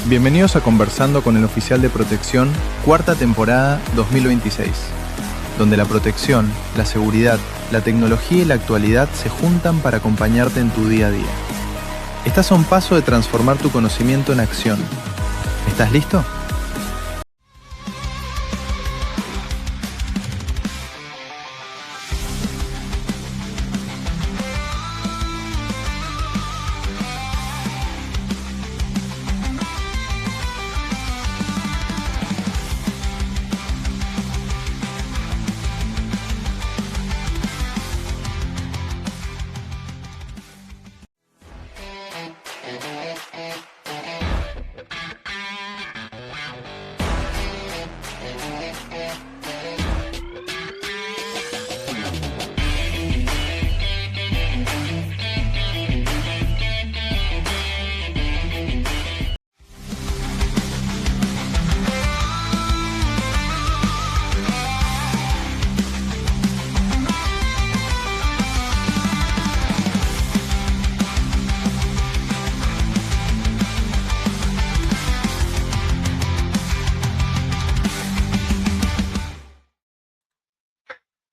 Bienvenidos a Conversando con el Oficial de Protección, cuarta temporada 2026, donde la protección, la seguridad, la tecnología y la actualidad se juntan para acompañarte en tu día a día. Estás a un paso de transformar tu conocimiento en acción. ¿Estás listo?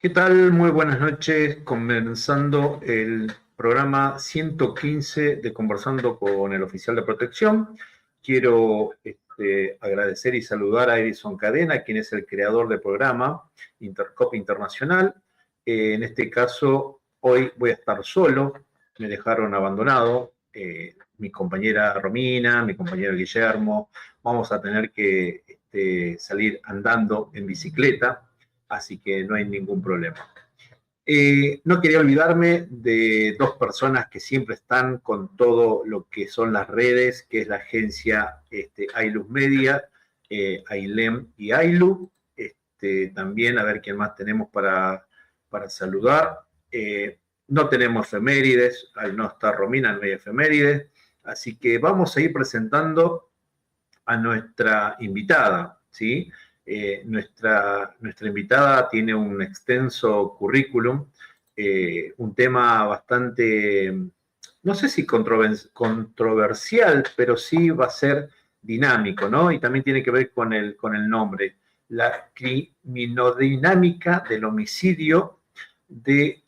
¿Qué tal? Muy buenas noches, comenzando el programa 115 de Conversando con el Oficial de Protección. Quiero agradecer y saludar a Edison Cadena, quien es el creador del programa Intercop Internacional. En este caso, hoy voy a estar solo, me dejaron abandonado, mi compañera Romina, mi compañero Guillermo, vamos a tener que salir andando en bicicleta, así que no hay ningún problema. No quería olvidarme de dos personas que siempre están con todo lo que son las redes, que es la agencia Ailus Media, Ailem y Ailu. También, a ver quién más tenemos para saludar. No tenemos efemérides, al no estar Romina, no hay efemérides, así que vamos a ir presentando a nuestra invitada, ¿sí? Nuestra invitada tiene un extenso currículum, un tema bastante, no sé si controversial, pero sí va a ser dinámico, ¿no? Y también tiene que ver con el nombre, la criminodinámica del homicidio de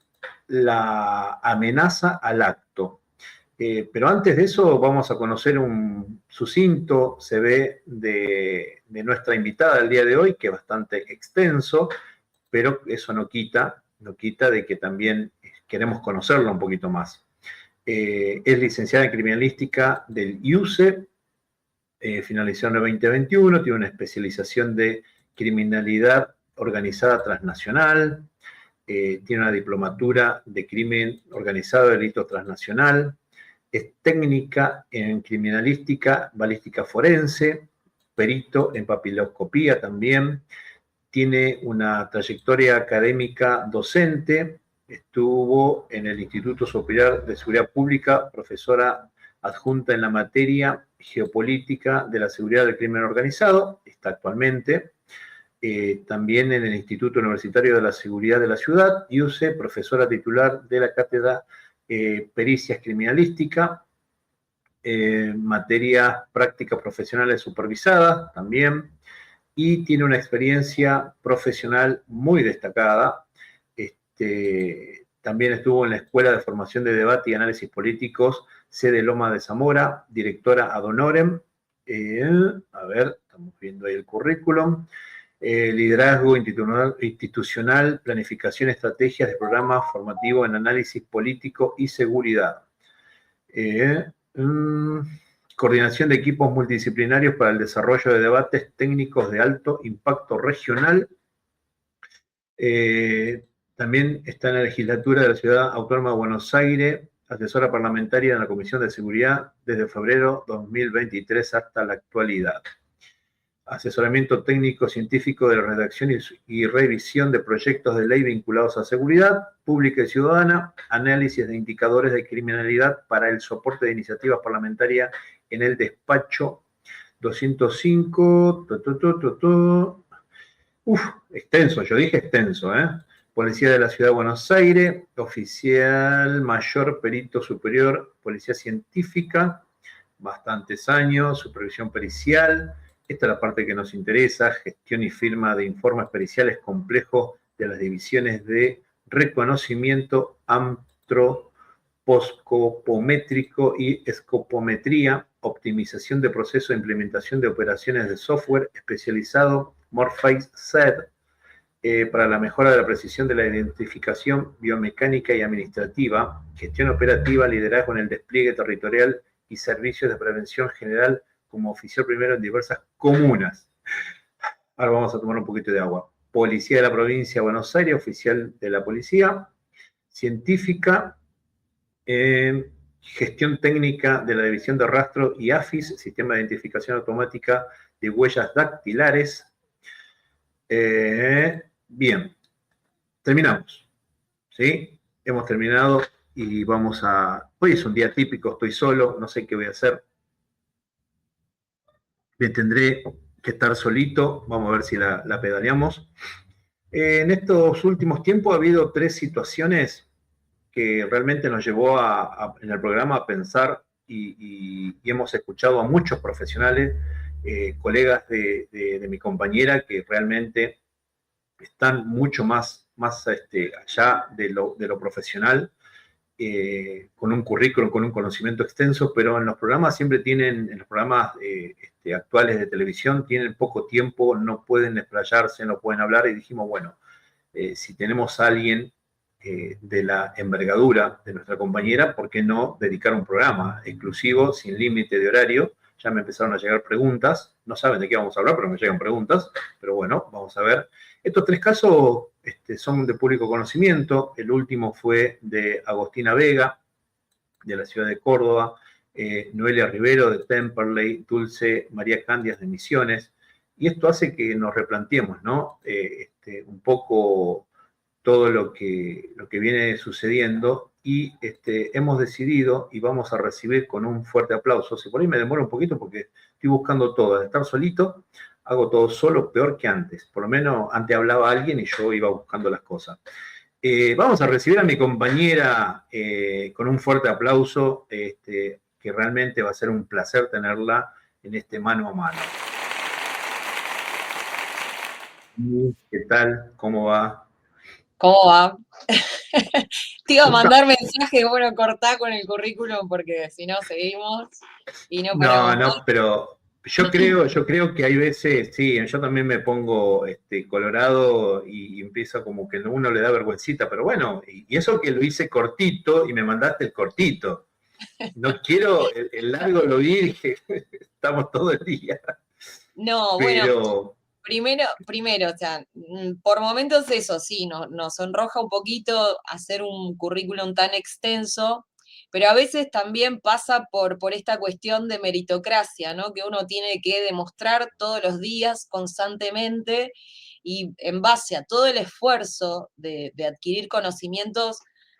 la amenaza al acto. Pero antes de eso vamos a conocer un sucinto CV de nuestra invitada del día de hoy, que es bastante extenso, pero eso no quita de que también queremos conocerla un poquito más. Es licenciada en Criminalística del IUCE, finalizó en el 2021, tiene una especialización de Criminalidad Organizada Transnacional, tiene una diplomatura de Crimen Organizado de Delito Transnacional, es técnica en criminalística, balística forense, perito en papiloscopía también, tiene una trayectoria académica docente, estuvo en el Instituto Superior de Seguridad Pública, profesora adjunta en la materia geopolítica de la seguridad del crimen organizado, está actualmente, también en el Instituto Universitario de la Seguridad de la Ciudad, IUCE, profesora titular de la cátedra Pericias Criminalística, materias prácticas profesionales supervisadas también, y tiene una experiencia profesional muy destacada. También estuvo en la Escuela de Formación de Debate y Análisis Políticos, sede Loma de Zamora, directora ad honorem. A ver, estamos viendo ahí el currículum. Liderazgo institucional, planificación, estrategias de programas formativos en análisis político y seguridad. Coordinación de equipos multidisciplinarios para el desarrollo de debates técnicos de alto impacto regional. También está en la legislatura de la Ciudad Autónoma de Buenos Aires, asesora parlamentaria en la Comisión de Seguridad desde febrero 2023 hasta la actualidad. Asesoramiento técnico científico de la redacción y revisión de proyectos de ley vinculados a seguridad pública y ciudadana, análisis de indicadores de criminalidad para el soporte de iniciativas parlamentarias en el despacho 205. Extenso, yo dije extenso, ¿eh? Policía de la Ciudad de Buenos Aires, oficial mayor, perito superior, policía científica, bastantes años, supervisión pericial. Esta es la parte que nos interesa, gestión y firma de informes periciales complejos de las divisiones de reconocimiento antroposcopométrico y escopometría, optimización de procesos e implementación de operaciones de software especializado, Morpheus SED, para la mejora de la precisión de la identificación biomecánica y administrativa, gestión operativa, liderazgo en el despliegue territorial y servicios de prevención general como oficial primero en diversas comunas. Ahora vamos a tomar un poquito de agua. Policía de la provincia de Buenos Aires, oficial de la policía, científica, gestión técnica de la división de rastro y AFIS, sistema de identificación automática de huellas dactilares. Bien, terminamos, ¿sí? Hemos terminado y vamos a... Hoy es un día típico, estoy solo, no sé qué voy a hacer. Me tendré que estar solito, vamos a ver si la pedaleamos. En estos últimos tiempos ha habido 3 situaciones que realmente nos llevó en el programa a pensar y hemos escuchado a muchos profesionales, colegas de mi compañera que realmente están mucho más allá de lo profesional, con un currículum, con un conocimiento extenso, pero en los programas siempre tienen, en los programas actuales de televisión, tienen poco tiempo, no pueden explayarse, no pueden hablar, y dijimos, bueno, si tenemos a alguien de la envergadura de nuestra compañera, ¿por qué no dedicar un programa exclusivo, sin límite de horario? Ya me empezaron a llegar preguntas, no saben de qué vamos a hablar, pero me llegan preguntas, pero bueno, vamos a ver. Estos 3 casos son de público conocimiento. El último fue de Agostina Vega, de la ciudad de Córdoba, Noelia Rivero, de Temperley, Dulce María Candias, de Misiones, y esto hace que nos replanteemos, ¿no? Un poco todo lo que viene sucediendo, y hemos decidido, y vamos a recibir con un fuerte aplauso, si por ahí me demoro un poquito porque estoy buscando todo, de estar solito, hago todo solo, peor que antes. Por lo menos antes hablaba alguien y yo iba buscando las cosas. Vamos a recibir a mi compañera con un fuerte aplauso, que realmente va a ser un placer tenerla en este mano a mano. ¿Qué tal? ¿Cómo va? ¿Cómo va? Te iba a mandar mensaje, bueno, cortá con el currículum porque si no seguimos y no paramos. No, pero yo creo que hay veces, sí, yo también me pongo colorado y empiezo como que uno le da vergüencita, pero bueno, y eso que lo hice cortito y me mandaste el cortito. No quiero el largo, lo vi y dije, estamos todo el día. No, pero... bueno, primero, o sea, por momentos eso sí, nos sonroja un poquito hacer un currículum tan extenso, pero a veces también pasa por esta cuestión de meritocracia, ¿no? Que uno tiene que demostrar todos los días, constantemente, y en base a todo el esfuerzo de adquirir conocimientos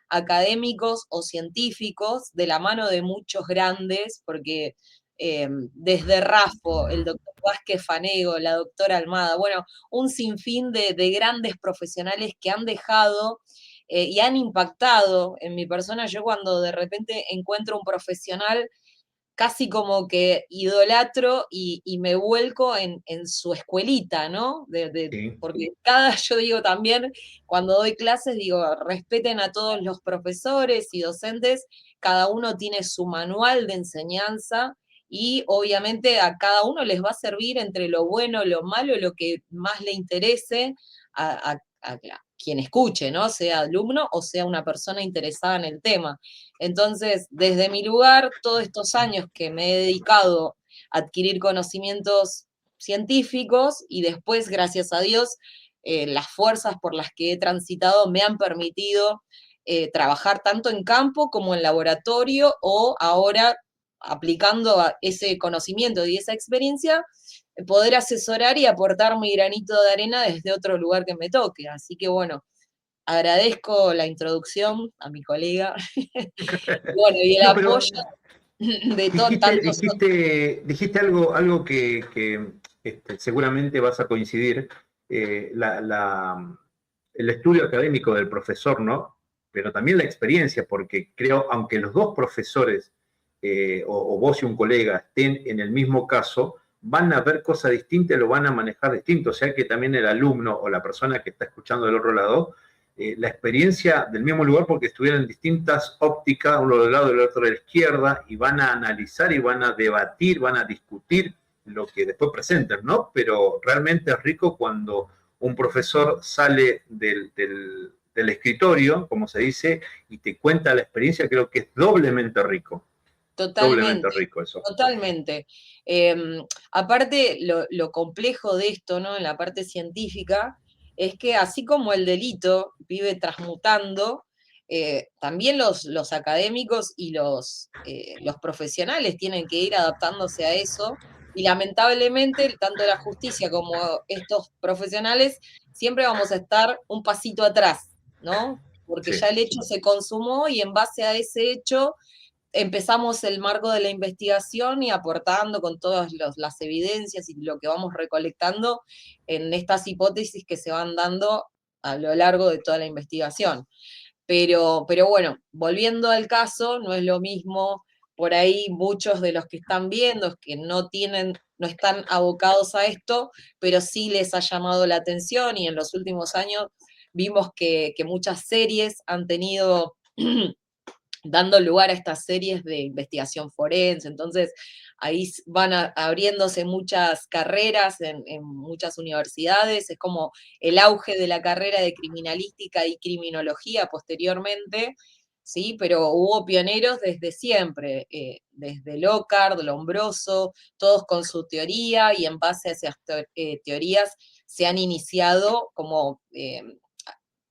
académicos o científicos de la mano de muchos grandes, porque desde Raffo, el doctor Vázquez Fanego, la doctora Almada, bueno, un sinfín de grandes profesionales que han dejado y han impactado en mi persona. Yo cuando de repente encuentro un profesional, casi como que idolatro y me vuelco en su escuelita, ¿no? Sí. Porque yo digo también, cuando doy clases, digo, respeten a todos los profesores y docentes, cada uno tiene su manual de enseñanza y obviamente a cada uno les va a servir entre lo bueno, lo malo, lo que más le interese a quien escuche, ¿no? Sea alumno o sea una persona interesada en el tema. Entonces, desde mi lugar, todos estos años que me he dedicado a adquirir conocimientos científicos y después, gracias a Dios, las fuerzas por las que he transitado me han permitido trabajar tanto en campo como en laboratorio, o ahora aplicando ese conocimiento y esa experiencia, poder asesorar y aportar mi granito de arena desde otro lugar que me toque. Así que bueno, agradezco la introducción a mi colega bueno, y el apoyo de tantos otros. Dijiste algo que seguramente vas a coincidir, el estudio académico del profesor, ¿no? Pero también la experiencia, porque creo, aunque los dos profesores o vos y un colega estén en el mismo caso, van a ver cosas distintas, lo van a manejar distinto, o sea que también el alumno o la persona que está escuchando del otro lado, la experiencia del mismo lugar porque estuvieran en distintas ópticas, uno del lado y el otro de la izquierda, y van a analizar y van a debatir, van a discutir lo que después presenten, ¿no? Pero realmente es rico cuando un profesor sale del escritorio, como se dice, y te cuenta la experiencia, creo que es doblemente rico. Doblemente Totalmente, rico eso. totalmente. Aparte, lo complejo de esto, ¿no? En la parte científica, es que así como el delito vive transmutando, también los académicos y los profesionales tienen que ir adaptándose a eso. Y lamentablemente, tanto la justicia como estos profesionales, siempre vamos a estar un pasito atrás, ¿no? Porque Sí. ya el hecho se consumó y en base a ese hecho empezamos el marco de la investigación y aportando con todas las evidencias y lo que vamos recolectando en estas hipótesis que se van dando a lo largo de toda la investigación. Pero bueno, volviendo al caso, no es lo mismo, por ahí muchos de los que están viendo, que no están abocados a esto, pero sí les ha llamado la atención y en los últimos años vimos que muchas series han tenido dando lugar a estas series de investigación forense. Entonces, ahí van abriéndose muchas carreras en muchas universidades. Es como el auge de la carrera de criminalística y criminología posteriormente, ¿sí? Pero hubo pioneros desde siempre, desde Lockhart, Lombroso, todos con su teoría, y en base a esas teorías se han iniciado como,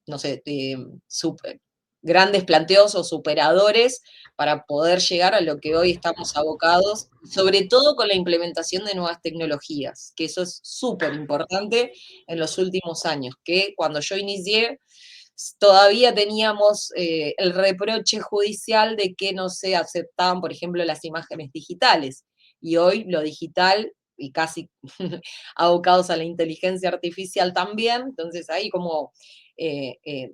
no sé, grandes planteos o superadores para poder llegar a lo que hoy estamos abocados, sobre todo con la implementación de nuevas tecnologías, que eso es súper importante en los últimos años, que cuando yo inicié todavía teníamos el reproche judicial de que no se aceptaban, por ejemplo, las imágenes digitales, y hoy lo digital y casi abocados a la inteligencia artificial también, entonces ahí como eh, eh,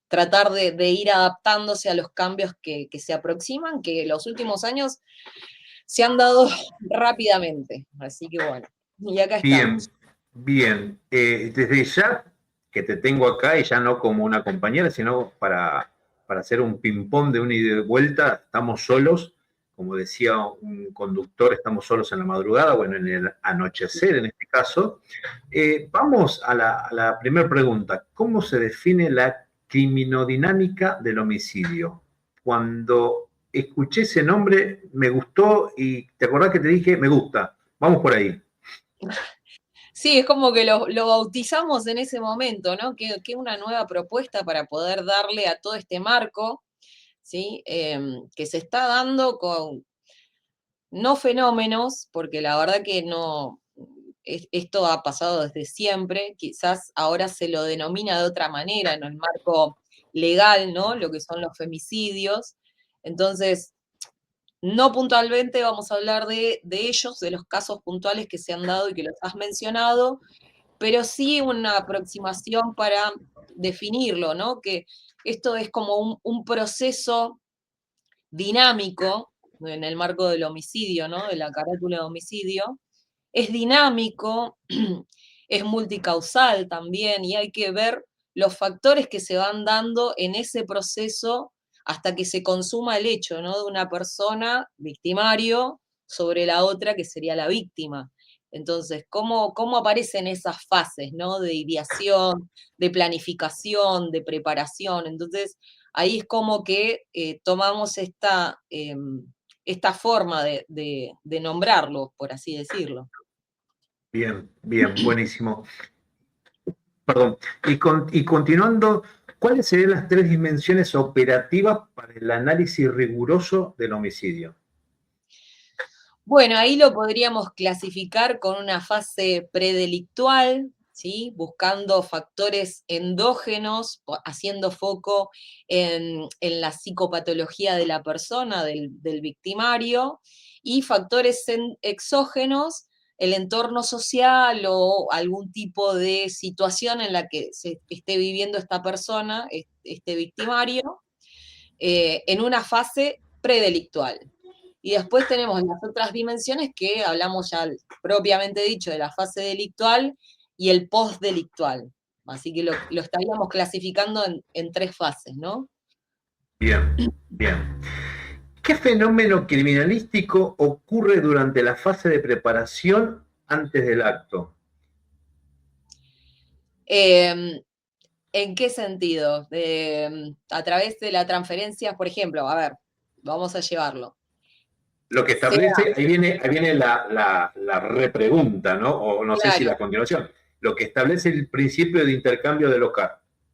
tratar de ir adaptándose a los cambios que se aproximan, que los últimos años se han dado rápidamente. Así que bueno, y acá Bien, estamos. bien. Desde ya que te tengo acá y ya no como una compañera, sino para hacer un ping-pong de una y de vuelta, estamos solos, como decía un conductor, estamos solos en la madrugada, bueno, en el anochecer en este caso. Vamos a la primera pregunta. ¿Cómo se define la criminodinámica del homicidio? Cuando escuché ese nombre, me gustó y te acordás que te dije, me gusta. Vamos por ahí. Sí, es como que lo bautizamos en ese momento, ¿no? Que una nueva propuesta para poder darle a todo este marco, ¿sí? Que se está dando con no fenómenos, porque la verdad que no, esto ha pasado desde siempre, quizás ahora se lo denomina de otra manera en el marco legal, ¿no? Lo que son los femicidios. Entonces, no puntualmente vamos a hablar de ellos, de los casos puntuales que se han dado y que los has mencionado, pero sí una aproximación para definirlo, ¿no? Que esto es como un proceso dinámico en el marco del homicidio, ¿no? De la carátula de homicidio. Es dinámico, es multicausal también, y hay que ver los factores que se van dando en ese proceso hasta que se consuma el hecho, ¿no? De una persona victimario sobre la otra que sería la víctima. Entonces, ¿cómo aparecen esas fases, ¿no? De ideación, de planificación, de preparación? Entonces, ahí es como que tomamos esta forma de nombrarlo, por así decirlo. Bien, bien, buenísimo. Perdón. Y continuando, ¿cuáles serían las tres dimensiones operativas para el análisis riguroso del homicidio? Bueno, ahí lo podríamos clasificar con una fase predelictual, ¿sí? Buscando factores endógenos, haciendo foco en la psicopatología de la persona, del victimario, y factores exógenos, el entorno social o algún tipo de situación en la que se esté viviendo esta persona, este victimario, en una fase predelictual. Y después tenemos las otras dimensiones que hablamos ya propiamente dicho de la fase delictual y el postdelictual. Así que lo estaríamos clasificando en tres fases, ¿no? Bien, bien. ¿Qué fenómeno criminalístico ocurre durante la fase de preparación antes del acto? ¿En qué sentido? A través de la transferencia, por ejemplo, a ver, vamos a llevarlo. Lo que establece, ahí viene la repregunta, ¿no? O no sé si la continuación. Lo que establece el principio de intercambio de local.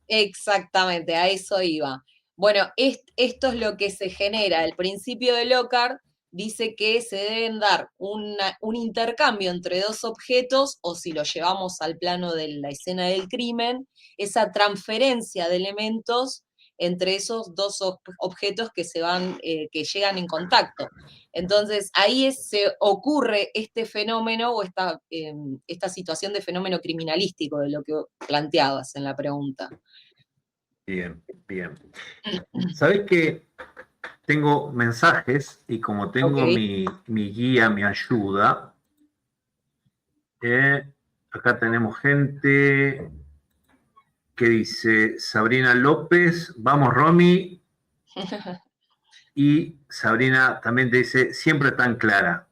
Exactamente, a eso iba. Bueno, esto es lo que se genera. El principio de Lockhart dice que se deben dar un intercambio entre dos objetos, o si lo llevamos al plano de la escena del crimen, esa transferencia de elementos entre esos dos objetos que que llegan en contacto. Entonces, ahí se ocurre este fenómeno o esta situación de fenómeno criminalístico de lo que planteabas en la pregunta. Bien, bien. ¿Sabés que tengo mensajes y como tengo mi guía, mi ayuda, acá tenemos gente que dice Sabrina López, vamos Romy, y Sabrina también te dice, siempre tan clara.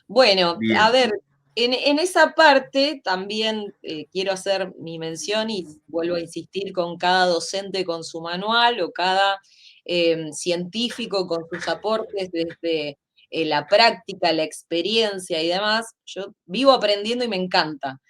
Bueno, bien. A ver, en esa parte también quiero hacer mi mención y vuelvo a insistir con cada docente con su manual o cada científico con sus aportes desde la práctica, la experiencia y demás. Yo vivo aprendiendo y me encanta.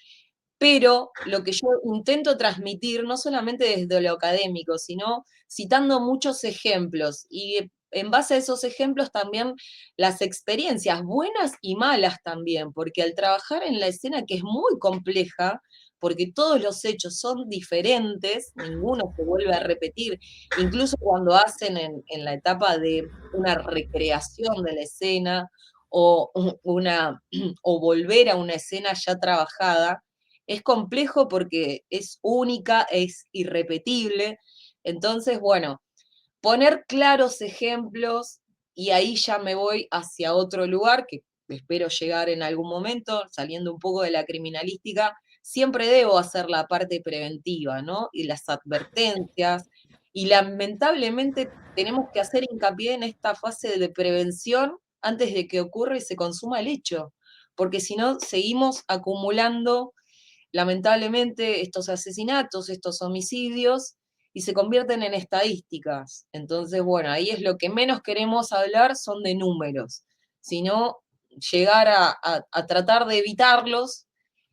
Pero lo que yo intento transmitir, no solamente desde lo académico, sino citando muchos ejemplos y en base a esos ejemplos también las experiencias buenas y malas también, porque al trabajar en la escena que es muy compleja, porque todos los hechos son diferentes, ninguno se vuelve a repetir, incluso cuando hacen en la etapa de una recreación de la escena o, o volver a una escena ya trabajada, es complejo porque es única, es irrepetible. Entonces, bueno, poner claros ejemplos y ahí ya me voy hacia otro lugar que espero llegar en algún momento, saliendo un poco de la criminalística, siempre debo hacer la parte preventiva, ¿no? Y las advertencias. Y lamentablemente tenemos que hacer hincapié en esta fase de prevención antes de que ocurra y se consuma el hecho, porque si no, seguimos acumulando lamentablemente estos asesinatos, estos homicidios, y se convierten en estadísticas. Entonces, bueno, ahí es lo que menos queremos hablar, son de números, sino llegar a tratar de evitarlos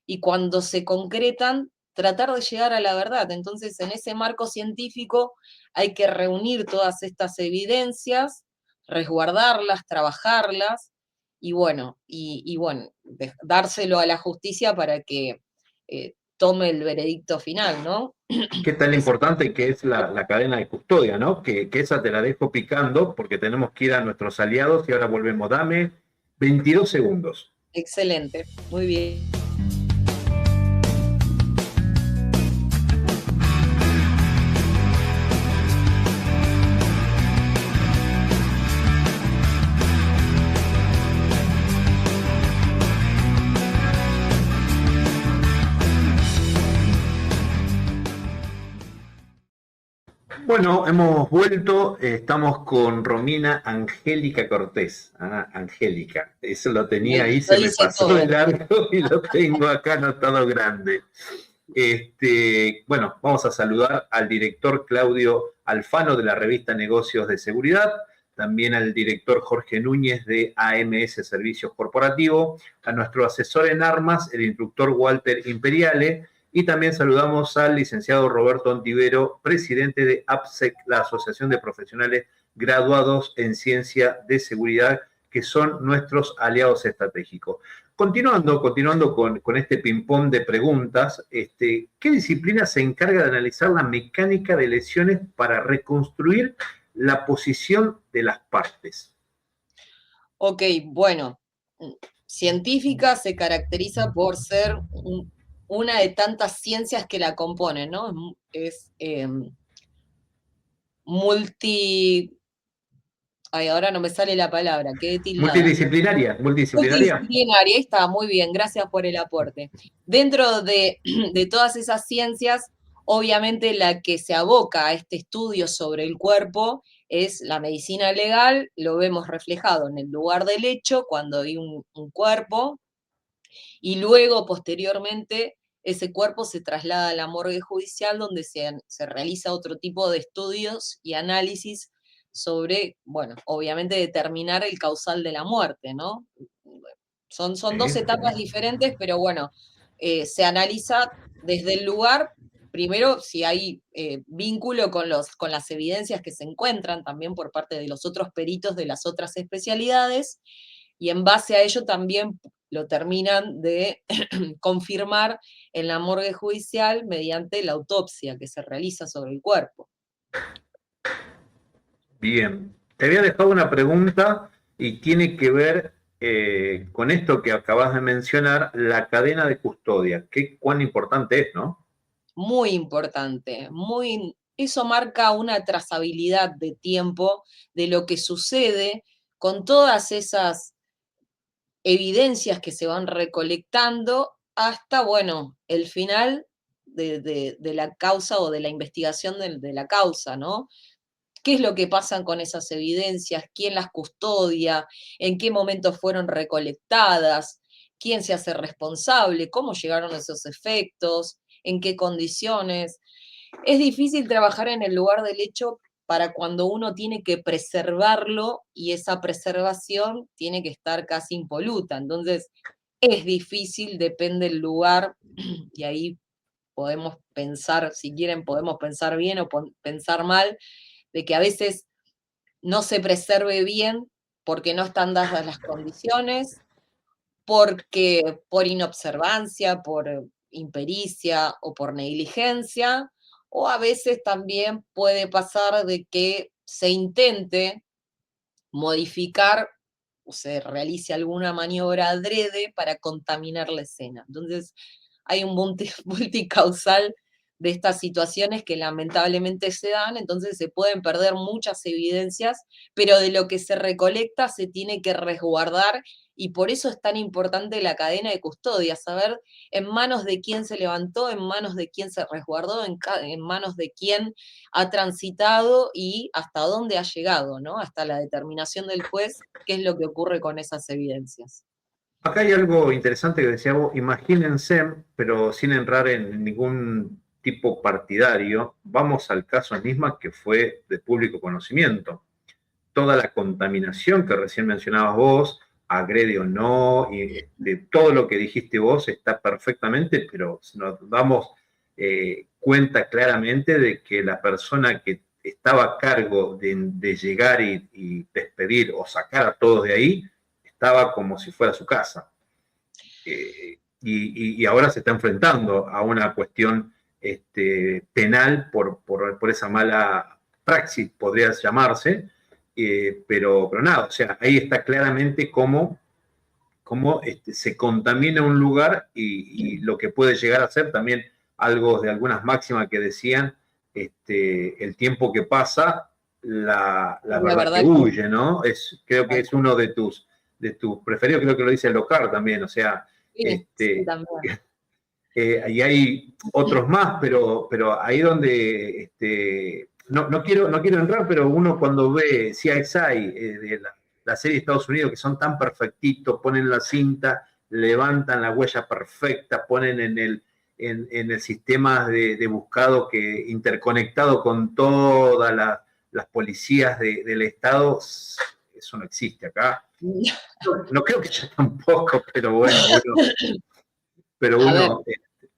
y cuando se concretan, tratar de llegar a la verdad. Entonces, en ese marco científico hay que reunir todas estas evidencias, resguardarlas, trabajarlas, y bueno, dárselo a la justicia para que tome el veredicto final, ¿no? Qué tan importante que es la cadena de custodia, ¿no? Que esa te la dejo picando porque tenemos que ir a nuestros aliados y ahora volvemos. Dame 22 segundos. Excelente, muy bien. Bueno, hemos vuelto, estamos con Romina Angélica Cortés. Angélica, eso lo tenía ahí, se me pasó de largo y lo tengo acá anotado grande. Bueno, vamos a saludar al director Claudio Alfano de la revista Negocios de Seguridad, también al director Jorge Núñez de AMS Servicios Corporativos, a nuestro asesor en armas, el instructor Walter Imperiale, y también saludamos al licenciado Roberto Ontivero, presidente de APSEC, la Asociación de Profesionales Graduados en Ciencia de Seguridad, que son nuestros aliados estratégicos. Continuando con este ping-pong de preguntas, ¿qué disciplina se encarga de analizar la mecánica de lesiones para reconstruir la posición de las partes? Ok, bueno, científica se caracteriza por ser una de tantas ciencias que la componen, ¿no? Es Ay, ahora no me sale la palabra, quedé tildada. Multidisciplinaria, multidisciplinaria. Multidisciplinaria, ahí está, muy bien, gracias por el aporte. Dentro de todas esas ciencias, obviamente la que se aboca a este estudio sobre el cuerpo es la medicina legal, lo vemos reflejado en el lugar del hecho, cuando hay un cuerpo, y luego, posteriormente, ese cuerpo se traslada a la morgue judicial, donde se realiza otro tipo de estudios y análisis sobre, bueno, obviamente determinar el causal de la muerte, ¿no? Son dos Sí. etapas diferentes, pero bueno, se analiza desde el lugar, primero si hay vínculo con las evidencias que se encuentran también por parte de los otros peritos de las otras especialidades, y en base a ello también lo terminan de confirmar en la morgue judicial mediante la autopsia que se realiza sobre el cuerpo. Bien. Te había dejado una pregunta y tiene que ver con esto que acabas de mencionar, la cadena de custodia. ¿Cuán importante es, no? Muy importante, eso marca una trazabilidad de tiempo de lo que sucede con todas esas evidencias que se van recolectando hasta, bueno, el final de la causa o de la investigación de la causa, ¿no? ¿Qué es lo que pasa con esas evidencias? ¿Quién las custodia? ¿En qué momento fueron recolectadas? ¿Quién se hace responsable? ¿Cómo llegaron esos efectos? ¿En qué condiciones? Es difícil trabajar en el lugar del hecho para cuando uno tiene que preservarlo y esa preservación tiene que estar casi impoluta. Entonces, es difícil, depende del lugar, y ahí podemos pensar, si quieren, podemos pensar bien o pensar mal, de que a veces no se preserve bien porque no están dadas las condiciones, porque por inobservancia, por impericia o por negligencia, o a veces también puede pasar de que se intente modificar o se realice alguna maniobra adrede para contaminar la escena. Entonces, hay un multicausal de estas situaciones que lamentablemente se dan, entonces se pueden perder muchas evidencias, pero de lo que se recolecta se tiene que resguardar y por eso es tan importante la cadena de custodia, saber en manos de quién se levantó, en manos de quién se resguardó, en manos de quién ha transitado y hasta dónde ha llegado, ¿no? Hasta la determinación del juez, qué es lo que ocurre con esas evidencias. Acá hay algo interesante que decía vos, imagínense, pero sin entrar en ningún tipo partidario, vamos al caso mismo que fue de público conocimiento. Toda la contaminación que recién mencionabas vos, agrede o no, y de todo lo que dijiste vos está perfectamente, pero nos damos cuenta claramente de que la persona que estaba a cargo de llegar y despedir o sacar a todos de ahí, estaba como si fuera su casa. Y ahora se está enfrentando a una cuestión penal por esa mala praxis, podría llamarse, pero nada, o sea, ahí está claramente cómo se contamina un lugar y lo que puede llegar a ser también algo de algunas máximas que decían, el tiempo que pasa, la verdad que huye, ¿no? Creo que es uno de tus preferidos, creo que lo dice Locard también, o sea, Sí, sí, también. y hay otros más, pero ahí donde no quiero entrar, pero uno cuando ve CSI de la serie de Estados Unidos, que son tan perfectitos, ponen la cinta, levantan la huella perfecta, ponen en el sistema de buscado que interconectado con todas las policías del Estado, eso no existe acá. No creo que ya tampoco, pero bueno, pero A ver, uno,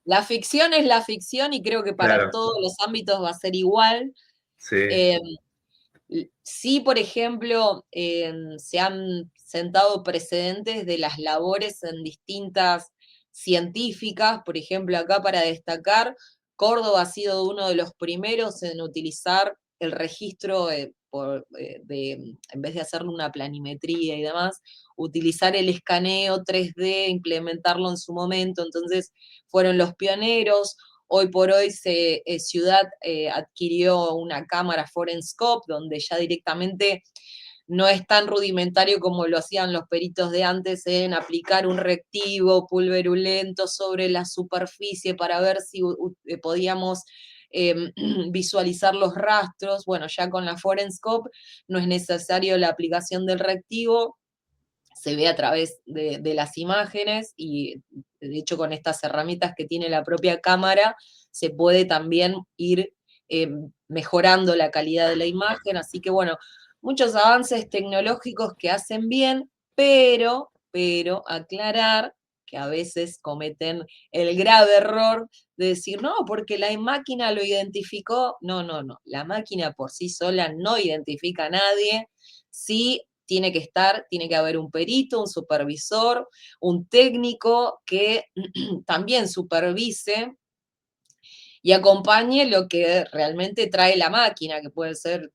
la ficción es la ficción y creo que para claro, todos los ámbitos va a ser igual. sí. Eh, sí, por ejemplo, se han sentado precedentes de las labores en distintas científicas, por ejemplo, acá para destacar, Córdoba ha sido uno de los primeros en utilizar el registro en vez de hacerle una planimetría y demás, utilizar el escaneo 3D, implementarlo en su momento, entonces fueron los pioneros. Hoy por hoy Ciudad adquirió una cámara Forenscope donde ya directamente no es tan rudimentario como lo hacían los peritos de antes en aplicar un reactivo pulverulento sobre la superficie para ver si podíamos visualizar los rastros. Bueno, ya con la Forenscope no es necesario la aplicación del reactivo, se ve a través de las imágenes, y de hecho con estas herramientas que tiene la propia cámara se puede también ir mejorando la calidad de la imagen. Así que bueno, muchos avances tecnológicos que hacen bien, pero aclarar que a veces cometen el grave error de decir, no, porque la máquina lo identificó. No, no, no, la máquina por sí sola no identifica a nadie. Sí, tiene que haber un perito, un supervisor, un técnico que también supervise y acompañe lo que realmente trae la máquina, que puede ser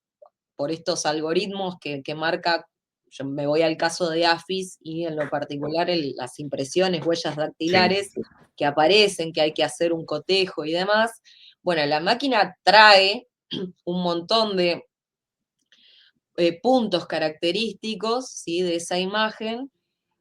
por estos algoritmos que marca. Yo me voy al caso de AFIS y en lo particular las impresiones, huellas dactilares Sí. que aparecen, que hay que hacer un cotejo y demás. Bueno, la máquina trae un montón de puntos característicos, ¿sí?, de esa imagen,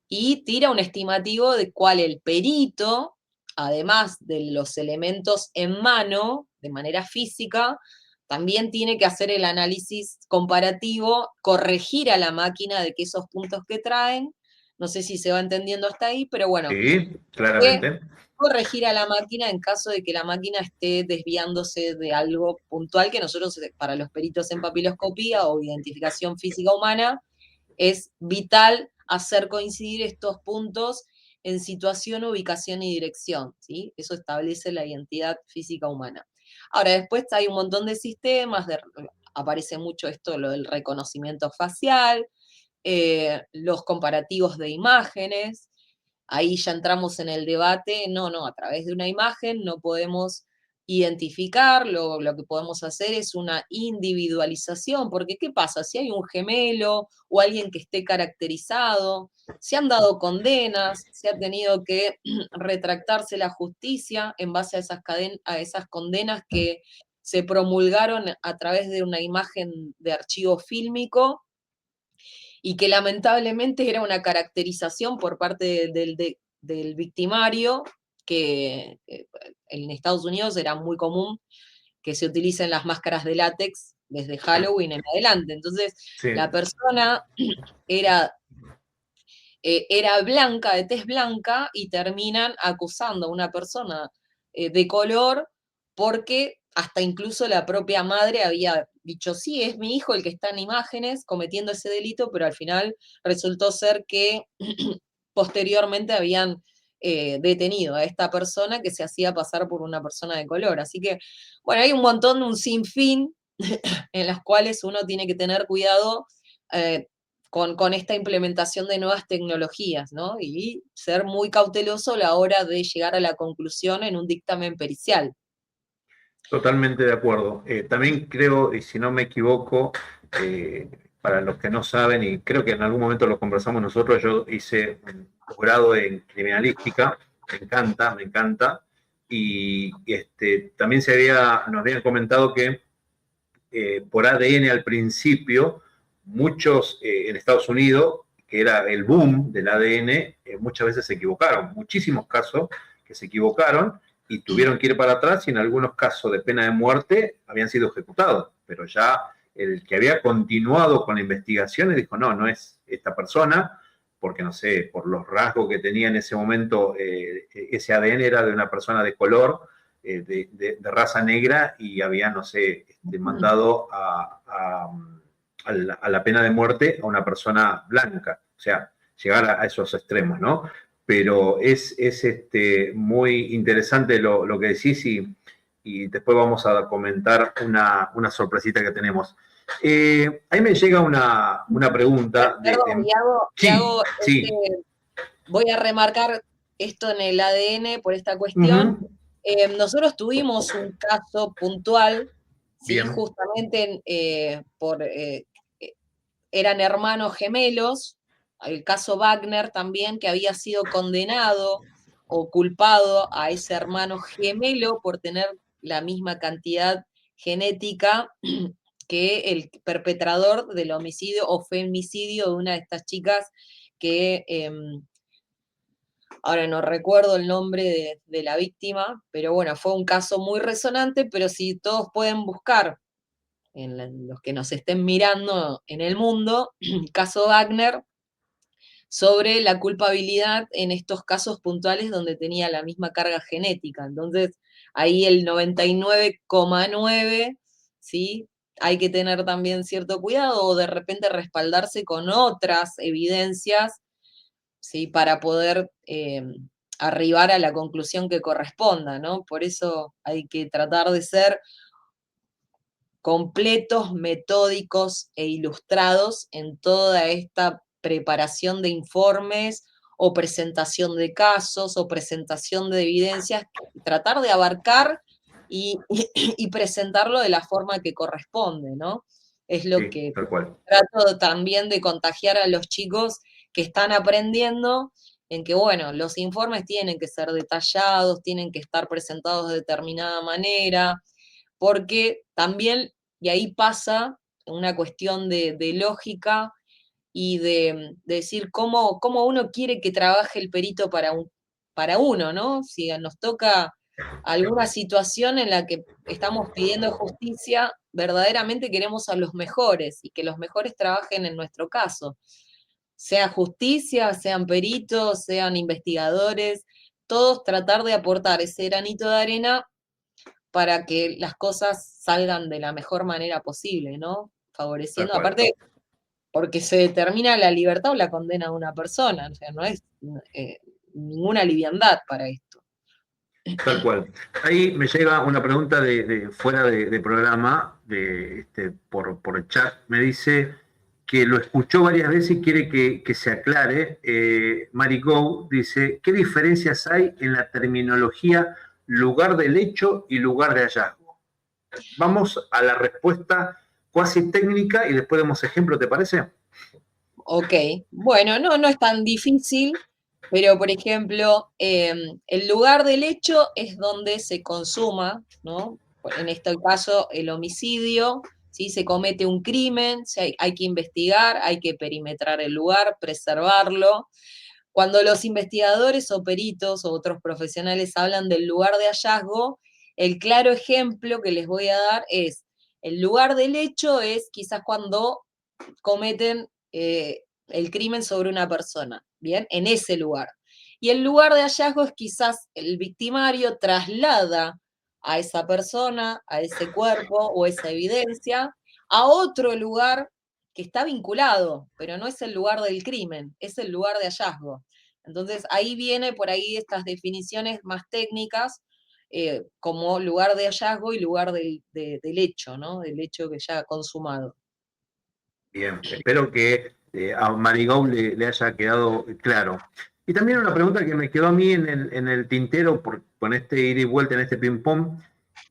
y tira un estimativo de cuál el perito, además de los elementos en mano, de manera física, también tiene que hacer el análisis comparativo, corregir a la máquina de que esos puntos que traen, no sé si se va entendiendo hasta ahí, pero bueno, Sí, que claramente. corregir a la máquina en caso de que la máquina esté desviándose de algo puntual que nosotros, para los peritos en papiloscopía o identificación física humana, es vital hacer coincidir estos puntos en situación, ubicación y dirección, ¿sí? Eso establece la identidad física humana. Ahora, después hay un montón de sistemas, aparece mucho esto, lo del reconocimiento facial, los comparativos de imágenes. Ahí ya entramos en el debate. No, no, a través de una imagen no podemos identificar, lo que podemos hacer es una individualización, porque ¿qué pasa? Si hay un gemelo o alguien que esté caracterizado, se han dado condenas, se ha tenido que retractarse la justicia en base a esas condenas que se promulgaron a través de una imagen de archivo fílmico, y que lamentablemente era una caracterización por parte del victimario, que en Estados Unidos era muy común que se utilicen las máscaras de látex desde Halloween en adelante. Entonces, Sí. la persona era, era blanca, de tez blanca, y terminan acusando a una persona de color, porque hasta incluso la propia madre había dicho, sí, es mi hijo el que está en imágenes cometiendo ese delito, pero al final resultó ser que posteriormente habían detenido a esta persona que se hacía pasar por una persona de color. Así que, bueno, hay un montón, un sinfín en las cuales uno tiene que tener cuidado con esta implementación de nuevas tecnologías, ¿no? Y ser muy cauteloso a la hora de llegar a la conclusión en un dictamen pericial. Totalmente de acuerdo. También creo, y si no me equivoco, para los que no saben, y creo que en algún momento lo conversamos nosotros, yo hice un posgrado en criminalística, me encanta, y también nos habían comentado que por ADN al principio, muchos en Estados Unidos, que era el boom del ADN, muchas veces se equivocaron, muchísimos casos que se equivocaron y tuvieron que ir para atrás, y en algunos casos de pena de muerte habían sido ejecutados, pero ya el que había continuado con la investigación dijo, no, no es esta persona, porque no sé, por los rasgos que tenía en ese momento, ese ADN era de una persona de color, de raza negra, y había, no sé, mandado a la pena de muerte a una persona blanca. O sea, llegar a esos extremos, ¿no? Pero es muy interesante lo que decís, y después vamos a comentar una sorpresita que tenemos. Ahí me llega una pregunta. Perdón, Sí. Voy a remarcar esto en el ADN por esta cuestión. Uh-huh. Nosotros tuvimos un caso puntual, ¿sí? Bien. Justamente eran hermanos gemelos, el caso Wagner también, que había sido condenado o culpado a ese hermano gemelo por tener la misma cantidad genética que el perpetrador del homicidio o femicidio de una de estas chicas que ahora no recuerdo el nombre de la víctima, pero bueno, fue un caso muy resonante, pero si todos pueden buscar los que nos estén mirando en el mundo, caso Wagner, sobre la culpabilidad en estos casos puntuales donde tenía la misma carga genética. Entonces, ahí el 99,9, ¿sí? Hay que tener también cierto cuidado o de repente respaldarse con otras evidencias, ¿sí? Para poder arribar a la conclusión que corresponda, ¿no? Por eso hay que tratar de ser completos, metódicos e ilustrados en toda esta preparación de informes o presentación de casos o presentación de evidencias, tratar de abarcar y presentarlo de la forma que corresponde, ¿no? Es lo Sí, que tal cual. trato también de contagiar a los chicos que están aprendiendo en que, bueno, los informes tienen que ser detallados, tienen que estar presentados de determinada manera, porque también, y ahí pasa una cuestión de lógica y de decir cómo uno quiere que trabaje el perito para uno, ¿no? Si nos toca alguna situación en la que estamos pidiendo justicia, verdaderamente queremos a los mejores y que los mejores trabajen en nuestro caso. Sea justicia, sean peritos, sean investigadores, todos tratar de aportar ese granito de arena para que las cosas salgan de la mejor manera posible, ¿no? Tal Favoreciendo, cual. aparte, porque se determina la libertad o la condena de una persona, o sea, no es ninguna liviandad para esto. Tal cual. Ahí me llega una pregunta fuera de programa, por chat. Me dice que lo escuchó varias veces y quiere que se aclare. Mary Go dice, ¿qué diferencias hay en la terminología lugar del hecho y lugar de hallazgo? Vamos a la respuesta cuasi técnica y después demos ejemplo, ¿te parece? Ok, bueno, no es tan difícil, pero por ejemplo, el lugar del hecho es donde se consuma, ¿no? En este caso, el homicidio, ¿sí? Se comete un crimen, hay que investigar, hay que perimetrar el lugar, preservarlo. Cuando los investigadores o peritos o otros profesionales hablan del lugar de hallazgo, el claro ejemplo que les voy a dar es, el lugar del hecho es quizás cuando cometen el crimen sobre una persona, ¿bien? En ese lugar. Y el lugar de hallazgo es quizás el victimario traslada a esa persona, a ese cuerpo o esa evidencia a otro lugar que está vinculado, pero no es el lugar del crimen, es el lugar de hallazgo. Entonces ahí viene por ahí estas definiciones más técnicas, como lugar de hallazgo y lugar del hecho, ¿no? Del hecho que ya ha consumado. Bien, espero que a Marigou le haya quedado claro. Y también una pregunta que me quedó a mí en el tintero con este ida y vuelta en este ping-pong.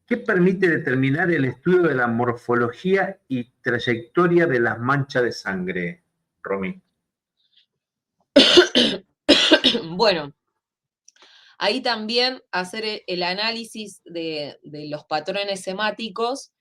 ¿Qué permite determinar el estudio de la morfología y trayectoria de las manchas de sangre, Romy? Bueno, ahí también hacer el análisis de los patrones semáticos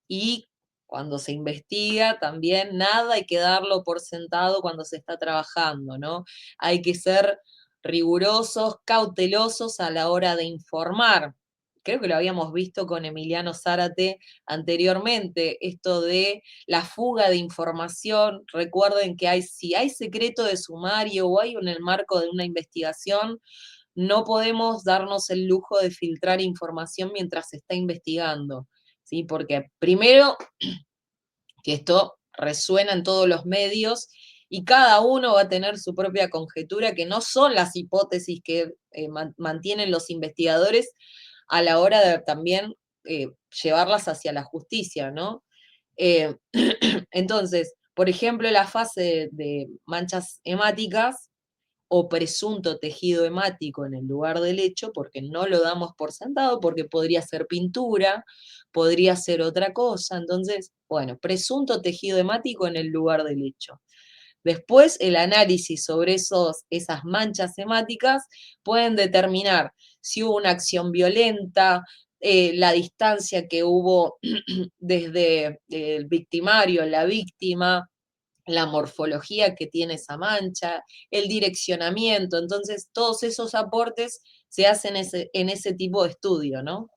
y cuando se investiga también nada hay que darlo por sentado cuando se está trabajando, ¿no? Hay que ser rigurosos, cautelosos a la hora de informar. Creo que lo habíamos visto con Emiliano Zárate anteriormente, esto de la fuga de información. Recuerden que si hay secreto de sumario o hay en el marco de una investigación, no podemos darnos el lujo de filtrar información mientras se está investigando, ¿sí? Porque primero, que esto resuena en todos los medios y cada uno va a tener su propia conjetura, que no son las hipótesis que mantienen los investigadores a la hora de también llevarlas hacia la justicia, ¿no? Eh, entonces, por ejemplo, la fase de manchas hemáticas o presunto tejido hemático en el lugar del hecho, porque no lo damos por sentado, porque podría ser pintura, podría ser otra cosa. Entonces, bueno, presunto tejido hemático en el lugar del hecho. Después, el análisis sobre esas manchas hemáticas pueden determinar si hubo una acción violenta, la distancia que hubo desde el victimario, la víctima, la morfología que tiene esa mancha, el direccionamiento. Entonces, todos esos aportes se hacen en ese tipo de estudio, ¿no?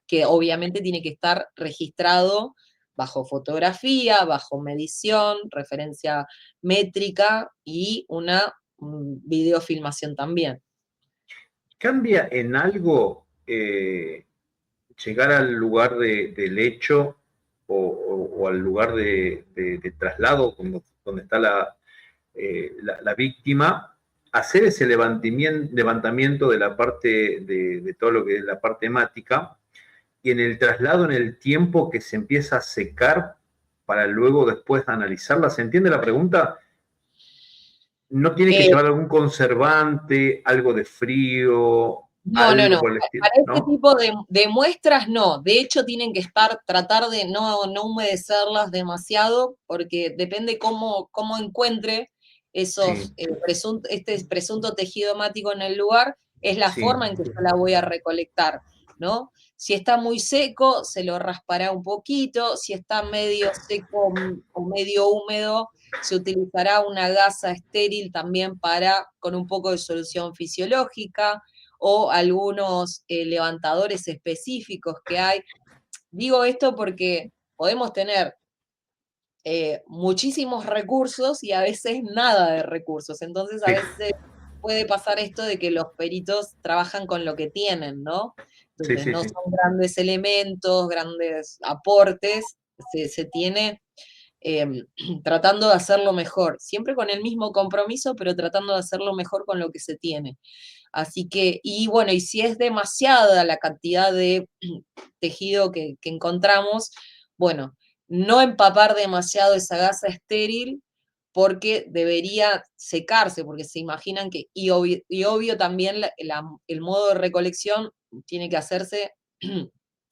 Que obviamente tiene que estar registrado bajo fotografía, bajo medición, referencia métrica y una videofilmación también. ¿Cambia en algo llegar al lugar del hecho o al lugar de traslado donde está la víctima, hacer ese levantamiento de la parte de todo lo que es la parte hemática, y en el traslado en el tiempo que se empieza a secar para luego después analizarla? ¿Se entiende la pregunta? ¿No tiene que llevar algún conservante, algo de frío, No, no, algo no. por el estilo? Para este ¿No? tipo de muestras no. De hecho, tienen que tratar de no humedecerlas demasiado, porque depende cómo encuentre esos, Sí, este presunto tejido hemático en el lugar, es la sí, forma en que yo la voy a recolectar, ¿no? Si está muy seco, se lo raspará un poquito. Si está medio seco o medio húmedo, se utilizará una gasa estéril también con un poco de solución fisiológica o algunos levantadores específicos que hay. Digo esto porque podemos tener muchísimos recursos y a veces nada de recursos. Entonces a sí, veces puede pasar esto de que los peritos trabajan con lo que tienen, ¿no? sí, Entonces sí, no sí. son grandes elementos, grandes aportes, se tiene tratando de hacerlo mejor, siempre con el mismo compromiso, pero tratando de hacerlo mejor con lo que se tiene. Así que, y bueno, y si es demasiada la cantidad de tejido que encontramos, bueno, no empapar demasiado esa gasa estéril porque debería secarse, porque se imaginan que, y obvio también el modo de recolección tiene que hacerse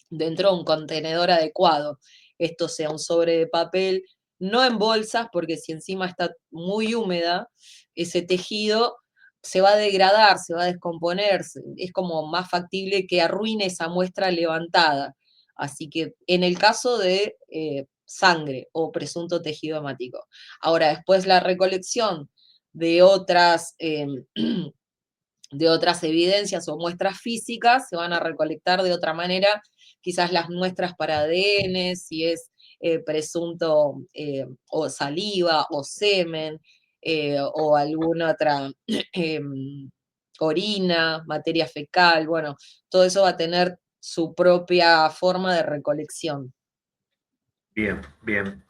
dentro de un contenedor adecuado. Esto sea un sobre de papel, no en bolsas, porque si encima está muy húmeda, ese tejido se va a degradar, se va a descomponer, es como más factible que arruine esa muestra levantada. Así que en el caso de sangre o presunto tejido hemático. Ahora, después la recolección de de otras evidencias o muestras físicas se van a recolectar de otra manera, quizás las muestras para ADN, si es presunto o saliva o semen o alguna otra orina, materia fecal, bueno, todo eso va a tener su propia forma de recolección. Bien, bien.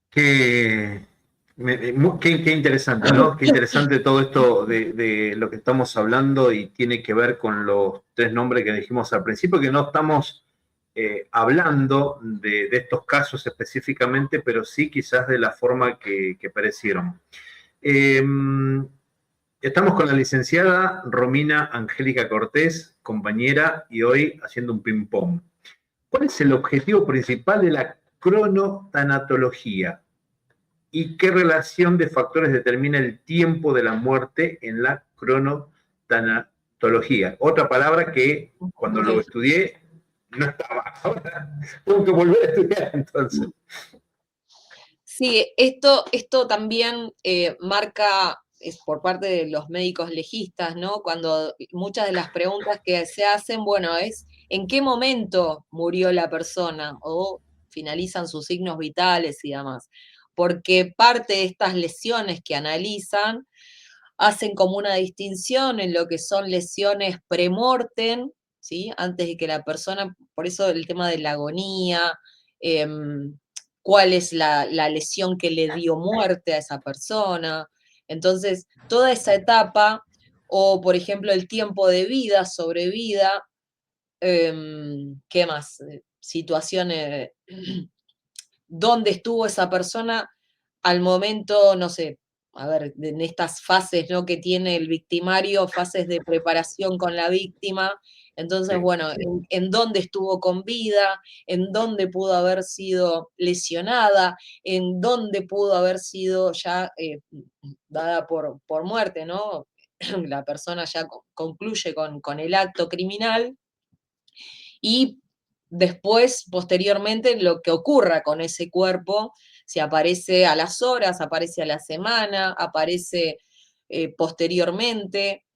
Qué, qué interesante, ¿no? Qué interesante todo esto de lo que estamos hablando, y tiene que ver con los tres nombres que dijimos al principio, que no estamos hablando de estos casos específicamente, pero sí quizás de la forma que perecieron. Eh, Estamos con la licenciada Romina Angélica Cortés, compañera, y hoy haciendo un ping-pong. ¿Cuál es el objetivo principal de la cronotanatología? ¿Y qué relación de factores determina el tiempo de la muerte en la cronotanatología? Otra palabra que cuando lo estudié no estaba. Ahora tengo que volver a estudiar entonces. Sí, esto también marca, es por parte de los médicos legistas, ¿no? Cuando muchas de las preguntas que se hacen, bueno, es ¿en qué momento murió la persona? O finalizan sus signos vitales y demás. Porque parte de estas lesiones que analizan hacen como una distinción en lo que son lesiones premortem, ¿sí? Antes de que la persona, por eso el tema de la agonía, cuál es la lesión que le dio muerte a esa persona. Entonces, toda esa etapa, o por ejemplo el tiempo de vida, sobrevida, ¿qué más? Situaciones, dónde estuvo esa persona al momento, no sé, a ver, en estas fases, ¿no? Que tiene el victimario, fases de preparación con la víctima. Entonces, Sí. bueno, en dónde estuvo con vida, en dónde pudo haber sido lesionada, en dónde pudo haber sido ya dada por muerte, ¿no? La persona ya concluye con el acto criminal. y después, posteriormente, lo que ocurra con ese cuerpo, si aparece a las horas, aparece a la semana, aparece posteriormente.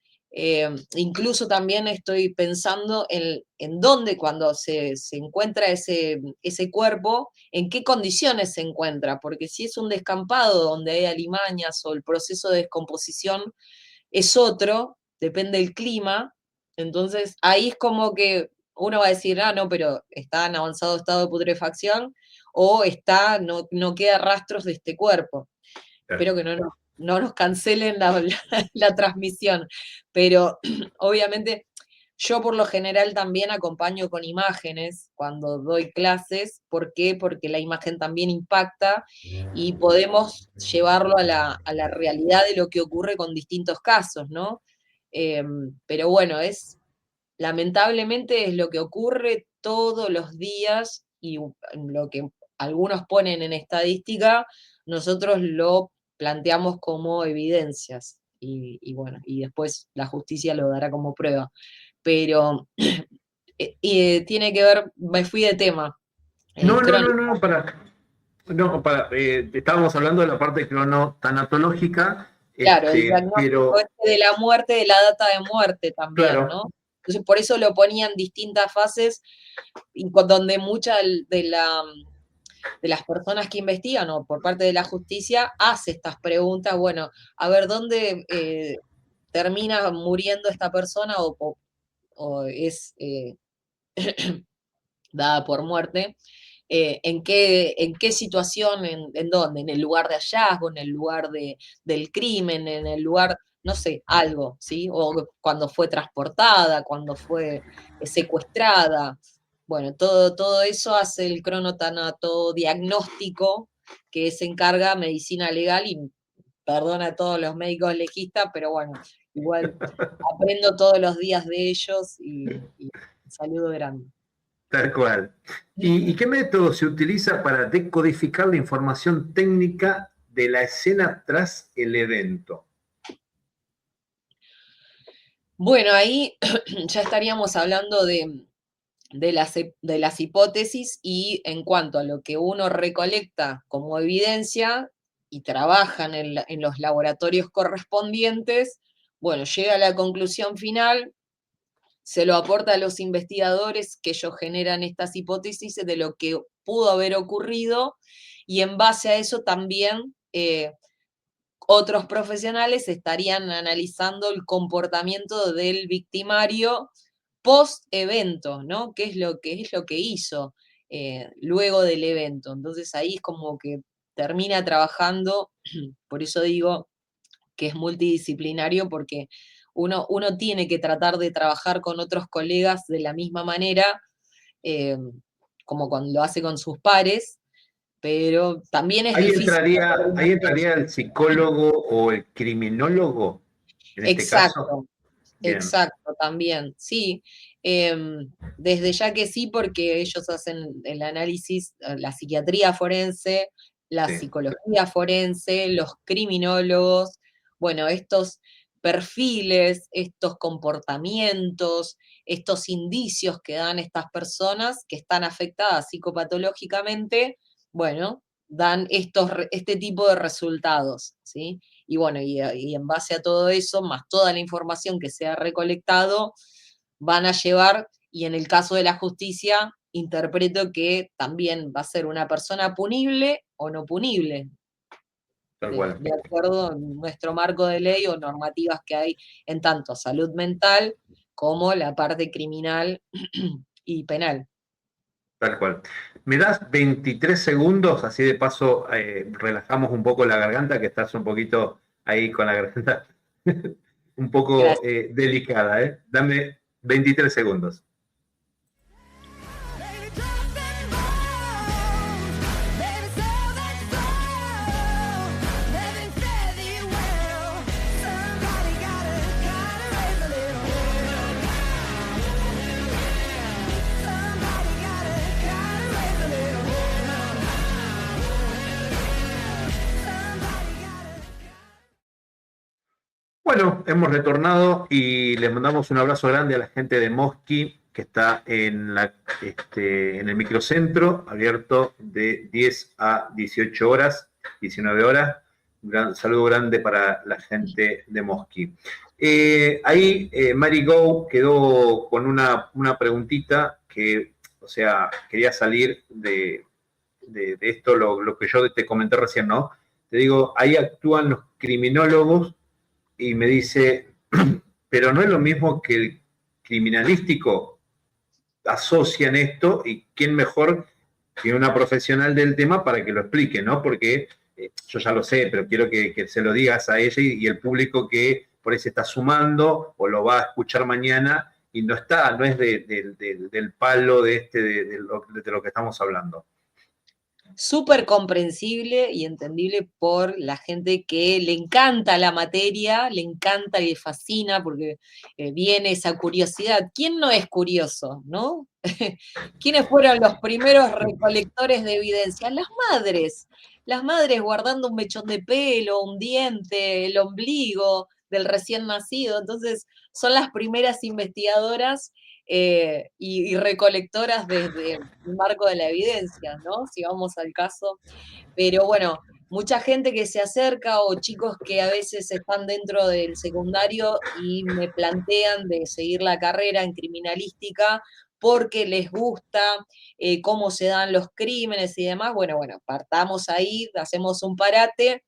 Incluso también estoy pensando en dónde, cuando se encuentra ese cuerpo, en qué condiciones se encuentra, porque si es un descampado donde hay alimañas o el proceso de descomposición es otro, depende del clima, entonces ahí es como que uno va a decir, ah, no, pero está en avanzado estado de putrefacción o no queda rastros de este cuerpo. Espero que no nos cancelen la transmisión, pero obviamente yo por lo general también acompaño con imágenes cuando doy clases. ¿Por qué? Porque la imagen también impacta y podemos llevarlo a la realidad de lo que ocurre con distintos casos, ¿no? Pero bueno, lamentablemente es lo que ocurre todos los días y lo que algunos ponen en estadística, nosotros lo planteamos como evidencias y bueno, y después la justicia lo dará como prueba. Pero tiene que ver, me fui de tema. No, no, no, Crónica. no, estábamos hablando de la parte cronotanatológica, Claro, el diagnóstico pero este de la muerte, de la data de muerte también, claro, ¿no? Entonces, por eso lo ponía en distintas fases, y donde muchas de las personas que investigan o por parte de la justicia hace estas preguntas, bueno, a ver, ¿dónde termina muriendo esta persona o es dada por muerte? En qué situación, en dónde, en el lugar de hallazgo, en el lugar del crimen, en el lugar, no sé, algo, ¿sí? O cuando fue transportada, cuando fue secuestrada. Bueno, todo eso hace el cronotanato diagnóstico, que se encarga medicina legal, y perdona a todos los médicos legistas, pero bueno, igual aprendo todos los días de ellos y saludo grande. tal cual. ¿Y qué método se utiliza para decodificar la información técnica de la escena tras el evento? Bueno, ahí ya estaríamos hablando de las hipótesis, y en cuanto a lo que uno recolecta como evidencia y trabaja en los laboratorios correspondientes, bueno, llega a la conclusión final, se lo aporta a los investigadores, que ellos generan estas hipótesis de lo que pudo haber ocurrido, y en base a eso también otros profesionales estarían analizando el comportamiento del victimario post-evento, ¿no? ¿Qué es lo que hizo luego del evento? Entonces ahí es como que termina trabajando, por eso digo que es multidisciplinario, porque uno tiene que tratar de trabajar con otros colegas de la misma manera, eh, como cuando lo hace con sus pares, pero también es difícil hacer Ahí una entraría el psicólogo o el criminólogo en este caso. Exacto, Bien, exacto, también, sí. Desde ya que sí, porque ellos hacen el análisis, la psiquiatría forense, la sí. psicología forense, los criminólogos, bueno, estos perfiles, estos comportamientos, estos indicios que dan estas personas que están afectadas psicopatológicamente, bueno, dan este tipo de resultados, ¿sí? Y bueno, y en base a todo eso, más toda la información que se ha recolectado, van a llevar, y en el caso de la justicia, interpreto que también va a ser una persona punible o no punible, Tal cual. de acuerdo a nuestro marco de ley o normativas que hay en tanto salud mental como la parte criminal y penal. Tal cual. ¿Me das 23 segundos? Así de paso relajamos un poco la garganta, que estás un poquito ahí con la garganta un poco Gracias. delicada, ¿eh? Dame 23 segundos. Bueno, hemos retornado y les mandamos un abrazo grande a la gente de Mosqui, que está en el microcentro, abierto de 10 a 18 horas, 19 horas. Un saludo grande para la gente de Mosqui. Ahí Mary Go quedó con una preguntita que, o sea, quería salir de esto, lo que yo te comenté recién, ¿no? Te digo, ahí actúan los criminólogos y me dice, pero no es lo mismo que el criminalístico. Asocian esto y quién mejor que una profesional del tema para que lo explique, ¿no? Porque yo ya lo sé, pero quiero que se lo digas a ella y el público que por ahí se está sumando o lo va a escuchar mañana y no es del palo de lo que estamos hablando. Súper comprensible y entendible por la gente que le encanta la materia, le encanta y le fascina porque viene esa curiosidad. ¿Quién no es curioso, no? ¿Quiénes fueron los primeros recolectores de evidencia? Las madres guardando un mechón de pelo, un diente, el ombligo del recién nacido. Entonces, son las primeras investigadoras y recolectoras desde el marco de la evidencia, ¿no? Si vamos al caso. Pero bueno, mucha gente que se acerca o chicos que a veces están dentro del secundario y me plantean de seguir la carrera en criminalística porque les gusta cómo se dan los crímenes y demás. Bueno, partamos ahí, hacemos un parate.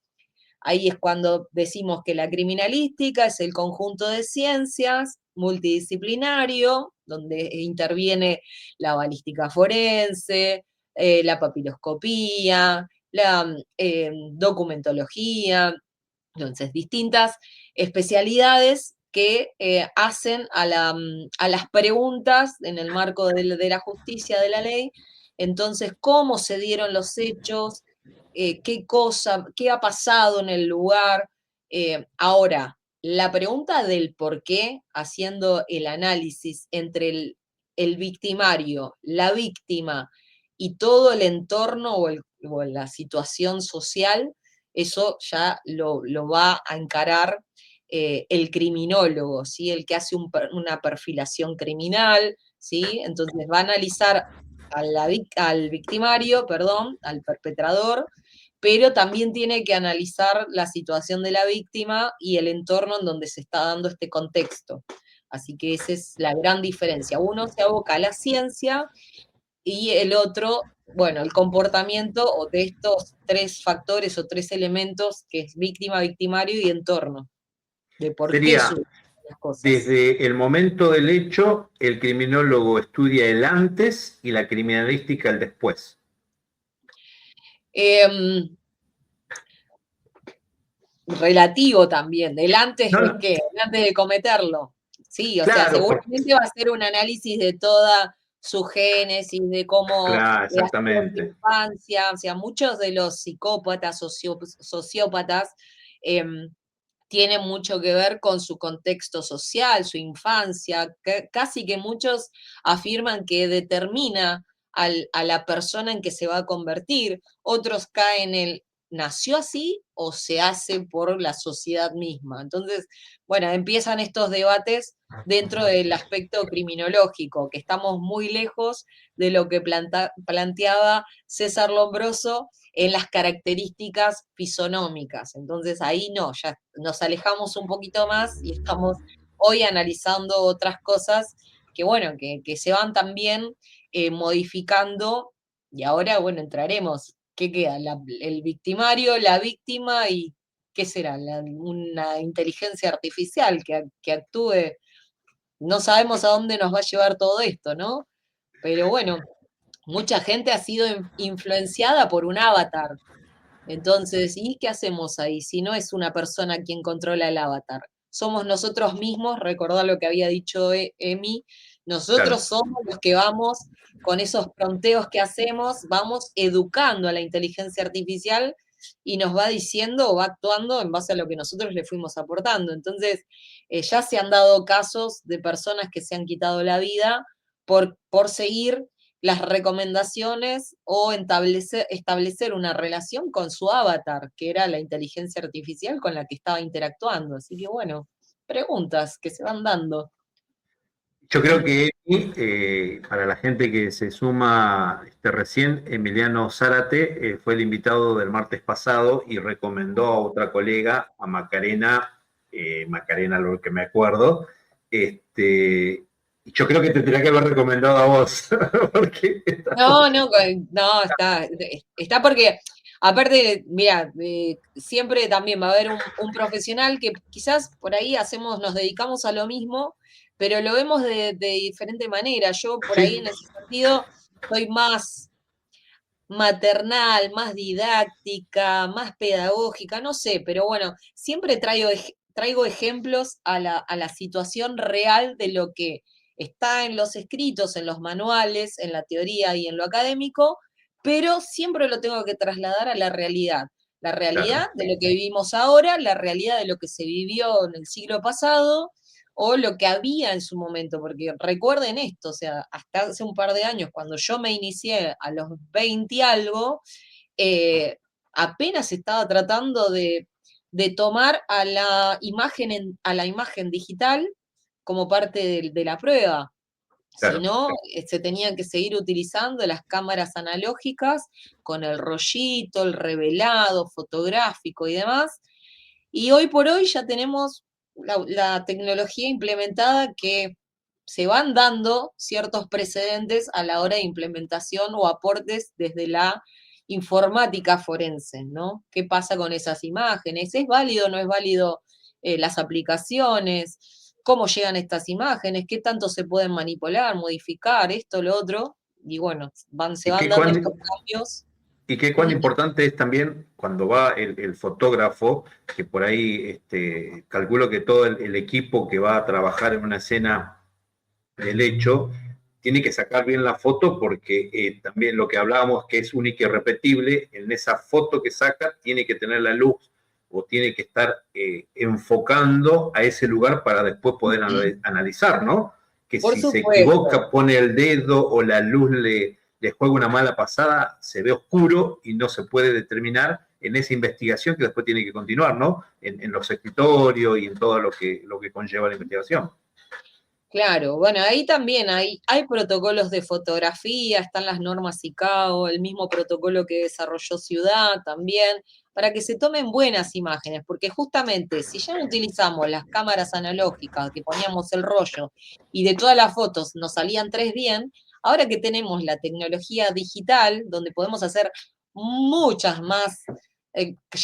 Ahí es cuando decimos que la criminalística es el conjunto de ciencias multidisciplinario, donde interviene la balística forense, la papiloscopía, la documentología, entonces distintas especialidades que hacen a las preguntas en el marco de la justicia de la ley. Entonces, ¿cómo se dieron los hechos? Qué ha pasado en el lugar. Ahora, la pregunta del por qué, haciendo el análisis entre el victimario, la víctima y todo el entorno o la situación social, eso ya lo va a encarar el criminólogo, ¿sí? El que hace una perfilación criminal, ¿sí? Entonces va a analizar al victimario, perdón, al perpetrador, pero también tiene que analizar la situación de la víctima y el entorno en donde se está dando este contexto. Así que esa es la gran diferencia. Uno se aboca a la ciencia y el otro, bueno, el comportamiento de estos tres factores o tres elementos que es víctima, victimario y entorno, de por qué Sería, suceden las cosas. desde el momento del hecho, el criminólogo estudia el antes y la criminalística el después. Relativo también, del antes No, de qué, del antes de cometerlo. Sí, o sea, claro, seguramente va a ser un análisis de toda su génesis, de cómo claro, ha sido en su exactamente. infancia, o sea, muchos de los psicópatas, sociópatas, tienen mucho que ver con su contexto social, su infancia, casi que muchos afirman que determina a la persona en que se va a convertir, otros caen en el nació así o se hace por la sociedad misma. Entonces, bueno, empiezan estos debates dentro del aspecto criminológico, que estamos muy lejos de lo que planteaba César Lombroso en las características fisonómicas. Entonces ahí no, ya nos alejamos un poquito más y estamos hoy analizando otras cosas que, bueno, que se van también modificando y ahora, bueno, entraremos. ¿Qué queda? El victimario, la víctima y ¿qué será? Una inteligencia artificial que actúe. No sabemos a dónde nos va a llevar todo esto, ¿no? Pero bueno, mucha gente ha sido influenciada por un avatar. Entonces, ¿y qué hacemos ahí si no es una persona quien controla el avatar? Somos nosotros mismos, recordar lo que había dicho Emi, nosotros Claro. somos los que vamos con esos fronteos que hacemos, vamos educando a la inteligencia artificial y nos va diciendo o va actuando en base a lo que nosotros le fuimos aportando. Entonces, ya se han dado casos de personas que se han quitado la vida por seguir las recomendaciones o establecer una relación con su avatar, que era la inteligencia artificial con la que estaba interactuando. Así que bueno, preguntas que se van dando. Yo creo que para la gente que se suma recién, Emiliano Zárate fue el invitado del martes pasado y recomendó a otra colega, a Macarena, Macarena, lo que me acuerdo. Y yo creo que te tendría que haber recomendado a vos. Porque No, no, no, está porque, aparte, mira, siempre también va a haber un profesional que quizás por ahí nos dedicamos a lo mismo, pero lo vemos de diferente manera. Yo por ahí sí, en ese sentido soy más maternal, más didáctica, más pedagógica, no sé, pero bueno, siempre traigo ejemplos a la situación real de lo que está en los escritos, en los manuales, en la teoría y en lo académico, pero siempre lo tengo que trasladar a la realidad. La realidad claro, de lo que vivimos ahora, la realidad de lo que se vivió en el siglo pasado o lo que había en su momento, porque recuerden esto, o sea, hasta hace un par de años, cuando yo me inicié a los 20 y algo, eh, apenas estaba tratando de tomar a a la imagen digital como parte de la prueba. Si claro. no, se tenían que seguir utilizando las cámaras analógicas con el rollito, el revelado fotográfico y demás. Y hoy por hoy ya tenemos la tecnología implementada que se van dando ciertos precedentes a la hora de implementación o aportes desde la informática forense, ¿no? ¿Qué pasa con esas imágenes? ¿Es válido o no es válido las aplicaciones? ¿Cómo llegan estas imágenes? ¿Qué tanto se pueden manipular, modificar, esto, lo otro? Y bueno, se ¿Y van qué, dando estos cambios. y qué cuán Ujú. importante es también cuando va el fotógrafo, que por ahí calculo que todo el equipo que va a trabajar en una escena del hecho tiene que sacar bien la foto porque también lo que hablábamos que es única y repetible, en esa foto que saca tiene que tener la luz o tiene que estar enfocando a ese lugar para después poder analizar, ¿no? Que Por si se supuesto. equivoca, pone el dedo o la luz le juega una mala pasada, se ve oscuro y no se puede determinar en esa investigación que después tiene que continuar, ¿no? En los escritorios y en todo lo que conlleva la investigación. Claro, bueno, ahí también hay protocolos de fotografía, están las normas ICAO, el mismo protocolo que desarrolló Ciudad también, para que se tomen buenas imágenes, porque justamente si ya no utilizamos las cámaras analógicas, que poníamos el rollo y de todas las fotos nos salían tres bien, ahora que tenemos la tecnología digital, donde podemos hacer muchas más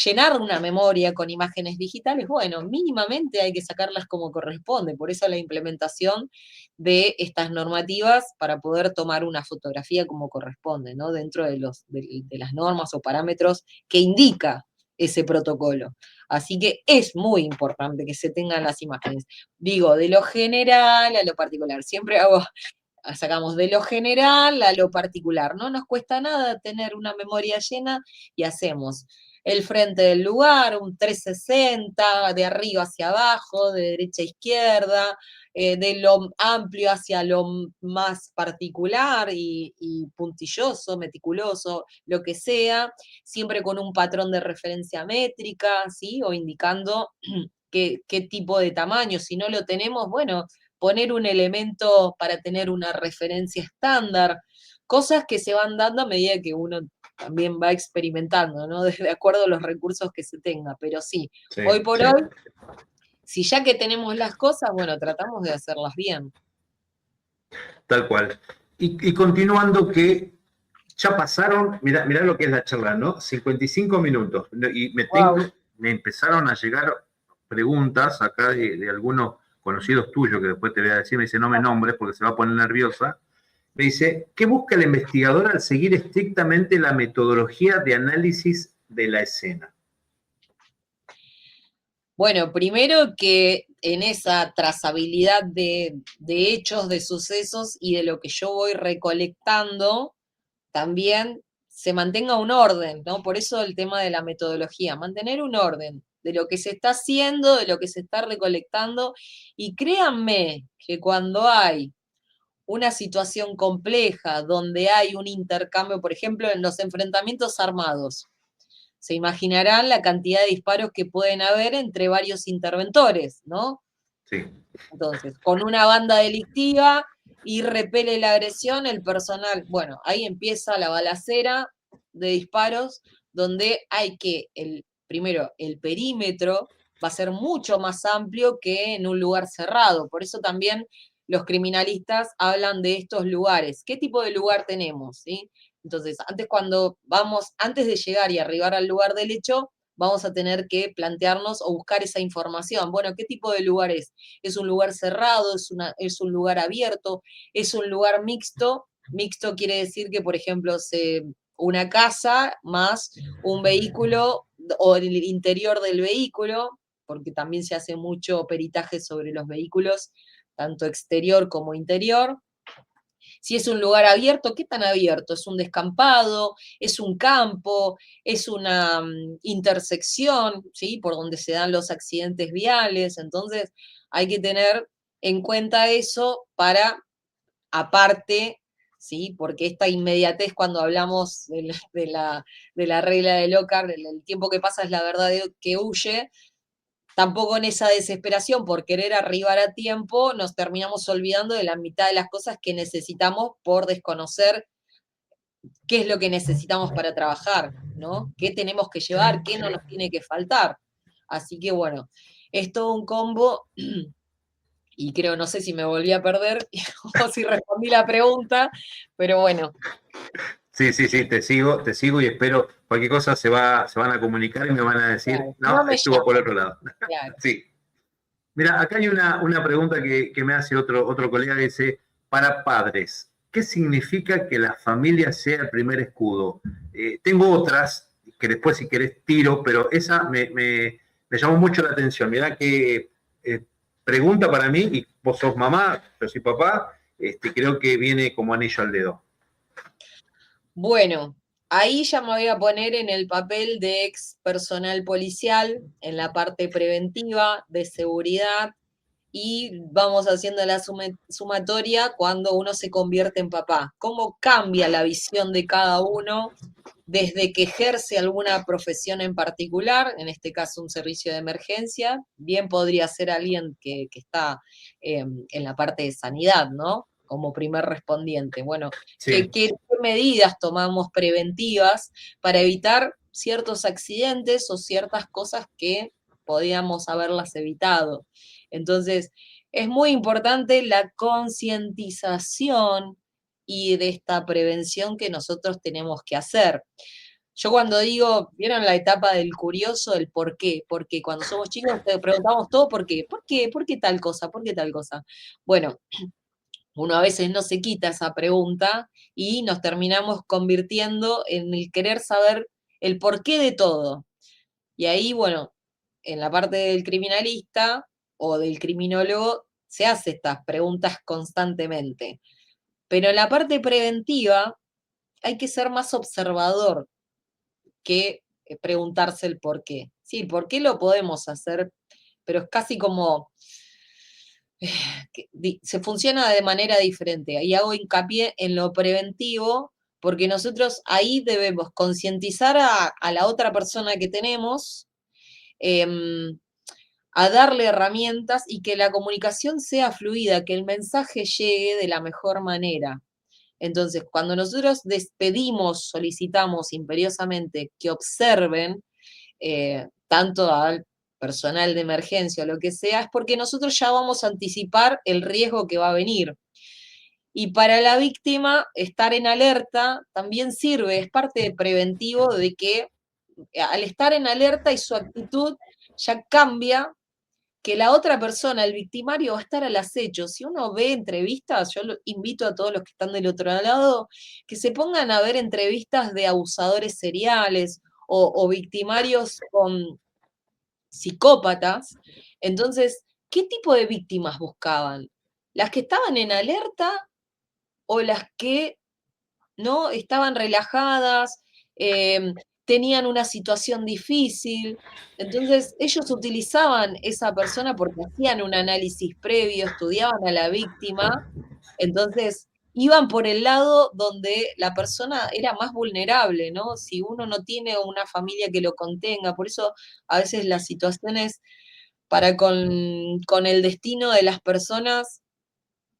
llenar una memoria con imágenes digitales, bueno, mínimamente hay que sacarlas como corresponde. Por eso la implementación de estas normativas para poder tomar una fotografía como corresponde, ¿no? Dentro de las normas o parámetros que indica ese protocolo. Así que es muy importante que se tengan las imágenes. Digo, de lo general a lo particular. Sacamos de lo general a lo particular. No nos cuesta nada tener una memoria llena y hacemos el frente del lugar, un 360, de arriba hacia abajo, de derecha a izquierda, de lo amplio hacia lo más particular y puntilloso, meticuloso, lo que sea, siempre con un patrón de referencia métrica, ¿sí? O indicando qué tipo de tamaño. Si no lo tenemos, bueno, poner un elemento para tener una referencia estándar, cosas que se van dando a medida que uno también va experimentando, ¿no? De acuerdo a los recursos que se tenga. Pero sí, Sí, hoy por sí. hoy, si ya que tenemos las cosas, bueno, tratamos de hacerlas bien. Tal cual. Y continuando que ya pasaron, mira lo que es la charla, ¿no? 55 minutos. Y Wow. me empezaron a llegar preguntas acá de algunos conocidos tuyos, que después te voy a decir, me dice, no me nombres porque se va a poner nerviosa. Me dice, ¿qué busca el investigador al seguir estrictamente la metodología de análisis de la escena? Bueno, primero que en esa trazabilidad de hechos, de sucesos y de lo que yo voy recolectando, también se mantenga un orden, ¿no? Por eso el tema de la metodología, mantener un orden de lo que se está haciendo, de lo que se está recolectando, y créanme que cuando hay una situación compleja, donde hay un intercambio, por ejemplo, en los enfrentamientos armados, se imaginarán la cantidad de disparos que pueden haber entre varios interventores, ¿no? Sí. Entonces, con una banda delictiva y repele la agresión, el personal, bueno, ahí empieza la balacera de disparos, donde hay que, primero, el perímetro va a ser mucho más amplio que en un lugar cerrado. Por eso también los criminalistas hablan de estos lugares. ¿Qué tipo de lugar tenemos? ¿Sí? Entonces, antes de llegar y arribar al lugar del hecho, vamos a tener que plantearnos o buscar esa información. Bueno, ¿qué tipo de lugar es? ¿Es un lugar cerrado? ¿Es un lugar abierto? ¿Es un lugar mixto? Mixto quiere decir que, por ejemplo, una casa más un vehículo o el interior del vehículo, porque también se hace mucho peritaje sobre los vehículos, tanto exterior como interior. Si es un lugar abierto, ¿qué tan abierto? ¿Es un descampado? ¿Es un campo? ¿Es una intersección? ¿Sí? Por donde se dan los accidentes viales. Entonces, hay que tener en cuenta eso para, aparte, ¿sí? Porque esta inmediatez cuando hablamos de la regla de Lockhart, el tiempo que pasa es la verdad que huye, tampoco en esa desesperación por querer arribar a tiempo, nos terminamos olvidando de la mitad de las cosas que necesitamos por desconocer qué es lo que necesitamos para trabajar, ¿no? ¿Qué tenemos que llevar? ¿Qué no nos tiene que faltar? Así que bueno, es todo un combo y creo, no sé si me volví a perder o si respondí la pregunta, pero bueno. Sí, sí, sí, te sigo y espero cualquier cosa se van a comunicar y me van a decir, Claro, no no, me estuvo por llaman, otro lado. claro. Sí. Mira, acá hay una pregunta que me hace otro colega que dice, para padres, ¿qué significa que la familia sea el primer escudo? Tengo otras que después si querés tiro, pero esa me llamó mucho la atención. Mirá que pregunta para mí, y vos sos mamá, yo soy papá, creo que viene como anillo al dedo. Bueno, ahí ya me voy a poner en el papel de ex personal policial, en la parte preventiva, de seguridad, y vamos haciendo la sumatoria cuando uno se convierte en papá. ¿Cómo cambia la visión de cada uno desde que ejerce alguna profesión en particular, en este caso un servicio de emergencia? Bien podría ser alguien que está en la parte de sanidad, ¿no? Como primer respondiente. Bueno, Sí. ¿qué medidas tomamos preventivas para evitar ciertos accidentes o ciertas cosas que podíamos haberlas evitado? Entonces, es muy importante la concientización y de esta prevención que nosotros tenemos que hacer. Yo cuando digo, ¿vieron la etapa del curioso, el por qué? Porque cuando somos chicos te preguntamos todo por qué. ¿Por qué? ¿Por qué tal cosa? ¿Por qué tal cosa? Bueno, uno a veces no se quita esa pregunta y nos terminamos convirtiendo en el querer saber el porqué de todo. Y ahí, bueno, en la parte del criminalista o del criminólogo se hace estas preguntas constantemente. Pero en la parte preventiva hay que ser más observador que preguntarse el por qué. Sí, el por qué lo podemos hacer, pero es casi como se funciona de manera diferente. Ahí hago hincapié en lo preventivo, porque nosotros ahí debemos concientizar a la otra persona que tenemos, em, a darle herramientas y que la comunicación sea fluida, que el mensaje llegue de la mejor manera. Entonces, cuando nosotros despedimos, solicitamos imperiosamente que observen, tanto al personal de emergencia o lo que sea, es porque nosotros ya vamos a anticipar el riesgo que va a venir. Y para la víctima, estar en alerta también sirve, es parte de preventivo de que al estar en alerta y su actitud ya cambia, que la otra persona, el victimario, va a estar al acecho. Si uno ve entrevistas, yo invito a todos los que están del otro lado que se pongan a ver entrevistas de abusadores seriales o victimarios con psicópatas. Entonces, ¿qué tipo de víctimas buscaban? ¿Las que estaban en alerta o las que no estaban relajadas, tenían una situación difícil? Entonces, ellos utilizaban esa persona porque hacían un análisis previo, estudiaban a la víctima, entonces iban por el lado donde la persona era más vulnerable, ¿no? Si uno no tiene una familia que lo contenga, por eso a veces las situaciones para con el destino de las personas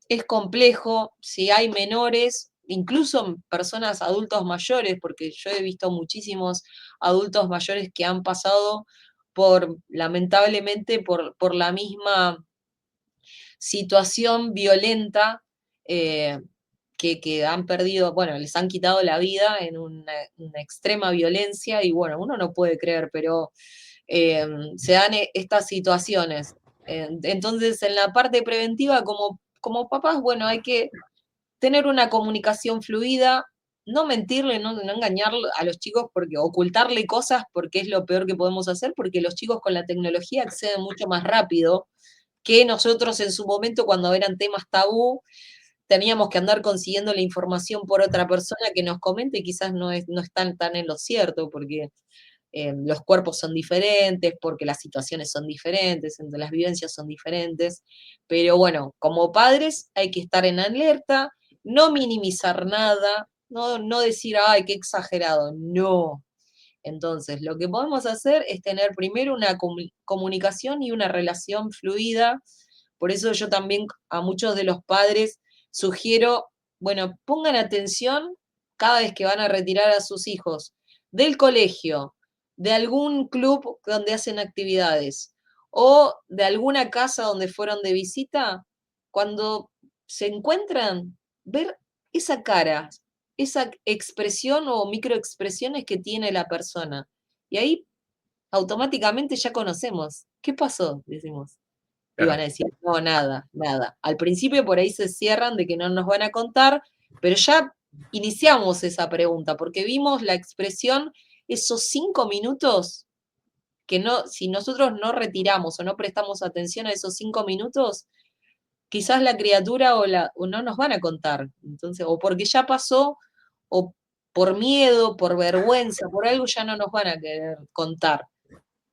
es complejo. Si hay menores, incluso personas adultos mayores, porque yo he visto muchísimos adultos mayores que han pasado lamentablemente, por la misma situación violenta, eh, que han perdido, bueno, les han quitado la vida en una extrema violencia, y bueno, uno no puede creer, pero se dan estas situaciones. Entonces, en la parte preventiva, como papás, bueno, hay que tener una comunicación fluida, no mentirle, no engañar a los chicos, porque ocultarle cosas, porque es lo peor que podemos hacer, porque los chicos con la tecnología acceden mucho más rápido que nosotros en su momento, cuando eran temas tabú, teníamos que andar consiguiendo la información por otra persona que nos comente, y quizás no están tan en lo cierto, porque los cuerpos son diferentes, porque las situaciones son diferentes, entre las vivencias son diferentes, pero bueno, como padres hay que estar en alerta, no minimizar nada, no decir, ay, qué exagerado, no. Entonces, lo que podemos hacer es tener primero una comunicación y una relación fluida. Por eso yo también a muchos de los padres sugiero, bueno, pongan atención cada vez que van a retirar a sus hijos del colegio, de algún club donde hacen actividades, o de alguna casa donde fueron de visita, cuando se encuentran, ver esa cara, esa expresión o microexpresiones que tiene la persona. Y ahí automáticamente ya conocemos. ¿Qué pasó? Decimos. Y van Claro. a decir, no, nada, nada. Al principio por ahí se cierran de que no nos van a contar, pero ya iniciamos esa pregunta, porque vimos la expresión, esos 5 minutos, que no, si nosotros no retiramos o no prestamos atención a esos 5 minutos, quizás la criatura o no nos van a contar. Entonces, o porque ya pasó, o por miedo, por vergüenza, por algo ya no nos van a querer contar.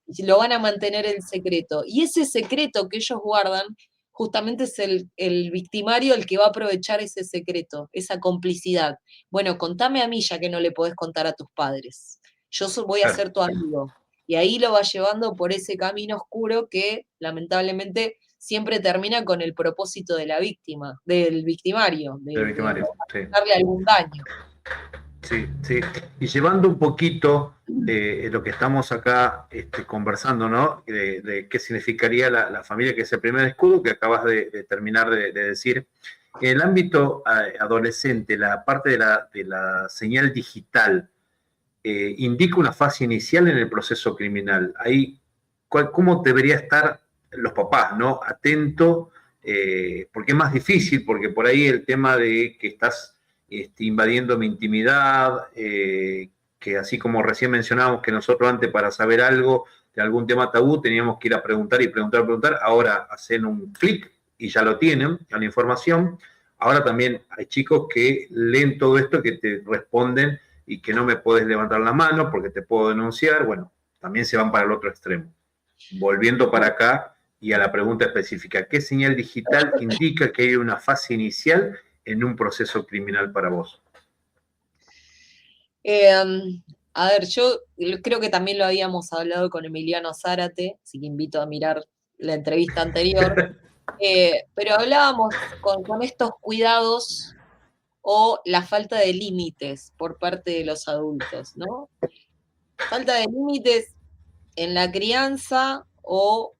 Y lo van a mantener en secreto. Y ese secreto que ellos guardan, justamente es el victimario el que va a aprovechar ese secreto, esa complicidad. Bueno, contame a mí ya que no le podés contar a tus padres. Yo voy a Claro. ser tu amigo. Y ahí lo va llevando por ese camino oscuro que lamentablemente siempre termina con el propósito de la víctima, del victimario, Del de victimario, sí. darle algún daño. Sí, sí. Y llevando un poquito lo que estamos acá conversando, ¿no? De qué significaría la familia, que es el primer escudo que acabas de terminar de decir. En el ámbito adolescente, la parte de la señal digital indica una fase inicial en el proceso criminal. Ahí, ¿cómo debería estar los papás, ¿no? Atento, porque es más difícil, porque por ahí el tema de que estás invadiendo mi intimidad, que así como recién mencionábamos que nosotros antes para saber algo de algún tema tabú teníamos que ir a preguntar y preguntar, preguntar, ahora hacen un clic y ya lo tienen, la información. Ahora también hay chicos que leen todo esto, que te responden y que no me puedes levantar la mano porque te puedo denunciar. Bueno, también se van para el otro extremo. Volviendo para acá y a la pregunta específica, ¿qué señal digital indica que hay una fase inicial en un proceso criminal para vos? A ver, yo creo que también lo habíamos hablado con Emiliano Zárate, así que invito a mirar la entrevista anterior, pero hablábamos con estos cuidados o la falta de límites por parte de los adultos, ¿no? Falta de límites en la crianza o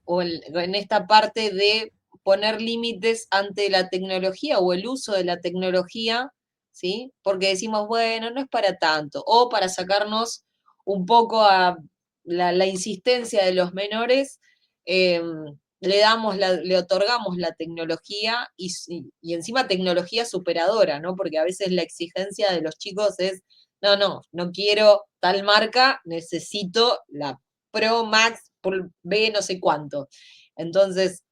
en esta parte de poner límites ante la tecnología o el uso de la tecnología, ¿sí? Porque decimos, bueno, no es para tanto, o para sacarnos un poco a la insistencia de los menores, eh, le otorgamos la tecnología y encima tecnología superadora, ¿no? Porque a veces la exigencia de los chicos es, no quiero tal marca, necesito la Pro Max por B no sé cuánto. Entonces,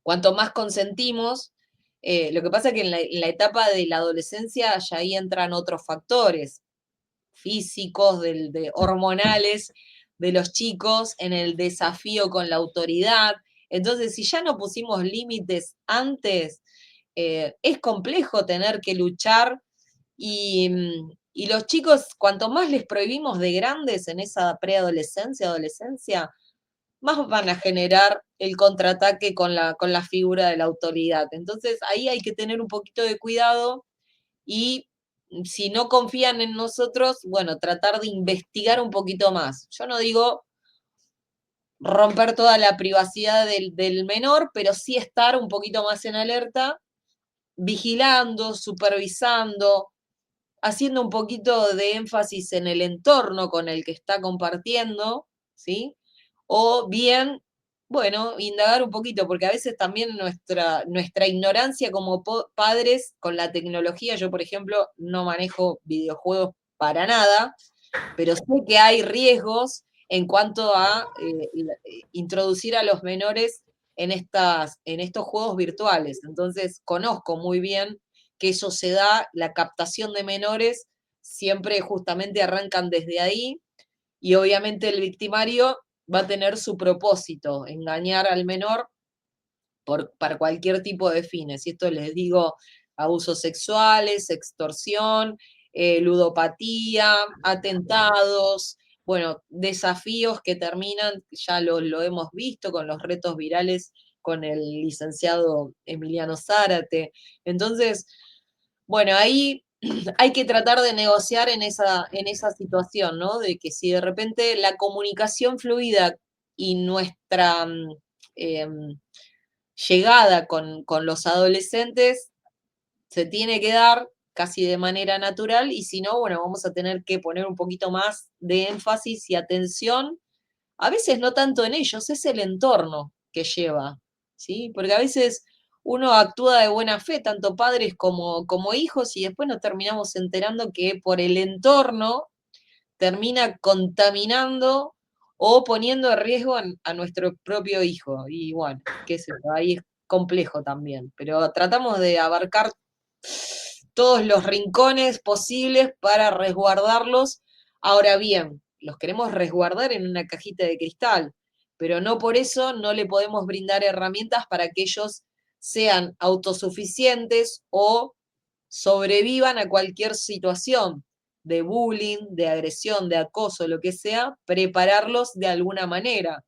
cuanto más consentimos, lo que pasa es que en la etapa de la adolescencia ya ahí entran otros factores físicos, hormonales de los chicos, en el desafío con la autoridad. Entonces, si ya no pusimos límites antes, es complejo tener que luchar y los chicos, cuanto más les prohibimos de grandes en esa preadolescencia, adolescencia, más van a generar el contraataque con la figura de la autoridad. Entonces ahí hay que tener un poquito de cuidado y si no confían en nosotros, bueno, tratar de investigar un poquito más. Yo no digo romper toda la privacidad del menor, pero sí estar un poquito más en alerta, vigilando, supervisando, haciendo un poquito de énfasis en el entorno con el que está compartiendo, ¿sí? O bien, bueno, indagar un poquito, porque a veces también nuestra ignorancia como padres con la tecnología, yo por ejemplo no manejo videojuegos para nada, pero sé que hay riesgos en cuanto a introducir a los menores en estos juegos virtuales. Entonces, conozco muy bien que eso se da, la captación de menores siempre justamente arrancan desde ahí, y obviamente el victimario va a tener su propósito, engañar al menor para cualquier tipo de fines. Y esto les digo, abusos sexuales, extorsión, ludopatía, atentados, bueno, desafíos que terminan, ya lo hemos visto con los retos virales con el licenciado Emiliano Zárate. Entonces, bueno, ahí hay que tratar de negociar en esa situación, ¿no? De que si de repente la comunicación fluida y nuestra llegada con los adolescentes se tiene que dar casi de manera natural, y si no, bueno, vamos a tener que poner un poquito más de énfasis y atención, a veces no tanto en ellos, es el entorno que lleva, ¿sí? Porque a veces uno actúa de buena fe, tanto padres como hijos, y después nos terminamos enterando que por el entorno termina contaminando o poniendo en riesgo a nuestro propio hijo. Y bueno, qué sé yo, ahí es complejo también, pero tratamos de abarcar todos los rincones posibles para resguardarlos. Ahora bien, los queremos resguardar en una cajita de cristal, pero no por eso no le podemos brindar herramientas para que ellos sean autosuficientes o sobrevivan a cualquier situación de bullying, de agresión, de acoso, lo que sea, prepararlos de alguna manera.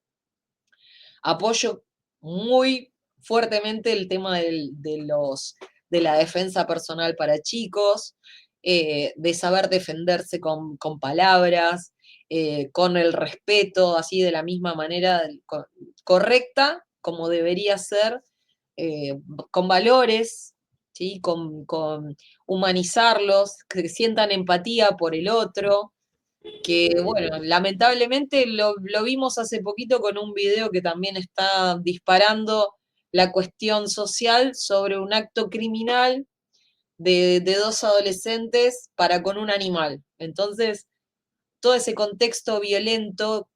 Apoyo muy fuertemente el tema de la defensa personal para chicos, de saber defenderse con palabras, con el respeto, así de la misma manera correcta, como debería ser, con valores, ¿sí? Con humanizarlos, que sientan empatía por el otro, que bueno, lamentablemente lo vimos hace poquito con un video que también está disparando la cuestión social sobre un acto criminal de dos adolescentes para con un animal. Entonces, todo ese contexto violento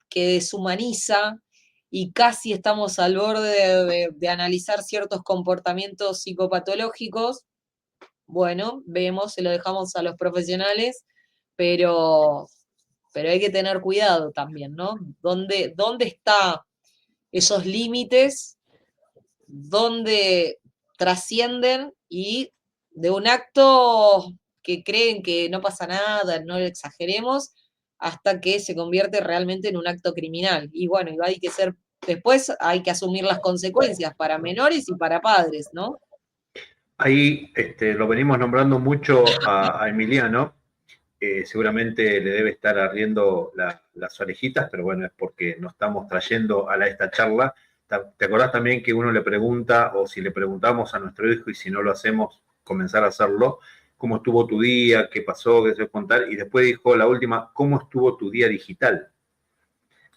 que deshumaniza y casi estamos al borde de analizar ciertos comportamientos psicopatológicos, bueno, vemos, se lo dejamos a los profesionales, pero, pero hay que tener cuidado también, ¿no? ¿Dónde están esos límites? ¿Dónde trascienden y de un acto que creen que no pasa nada, no lo exageremos, hasta que se convierte realmente en un acto criminal? Y bueno, hay que ser, después hay que asumir las consecuencias para menores y para padres, ¿no? Ahí lo venimos nombrando mucho a Emiliano. Seguramente le debe estar ardiendo las orejitas, pero bueno, es porque nos estamos trayendo a esta charla. ¿Te acordás también que uno le pregunta, o si le preguntamos a nuestro hijo, y si no lo hacemos, comenzar a hacerlo, cómo estuvo tu día, qué pasó, qué se puede contar? Y después dijo la última, ¿cómo estuvo tu día digital?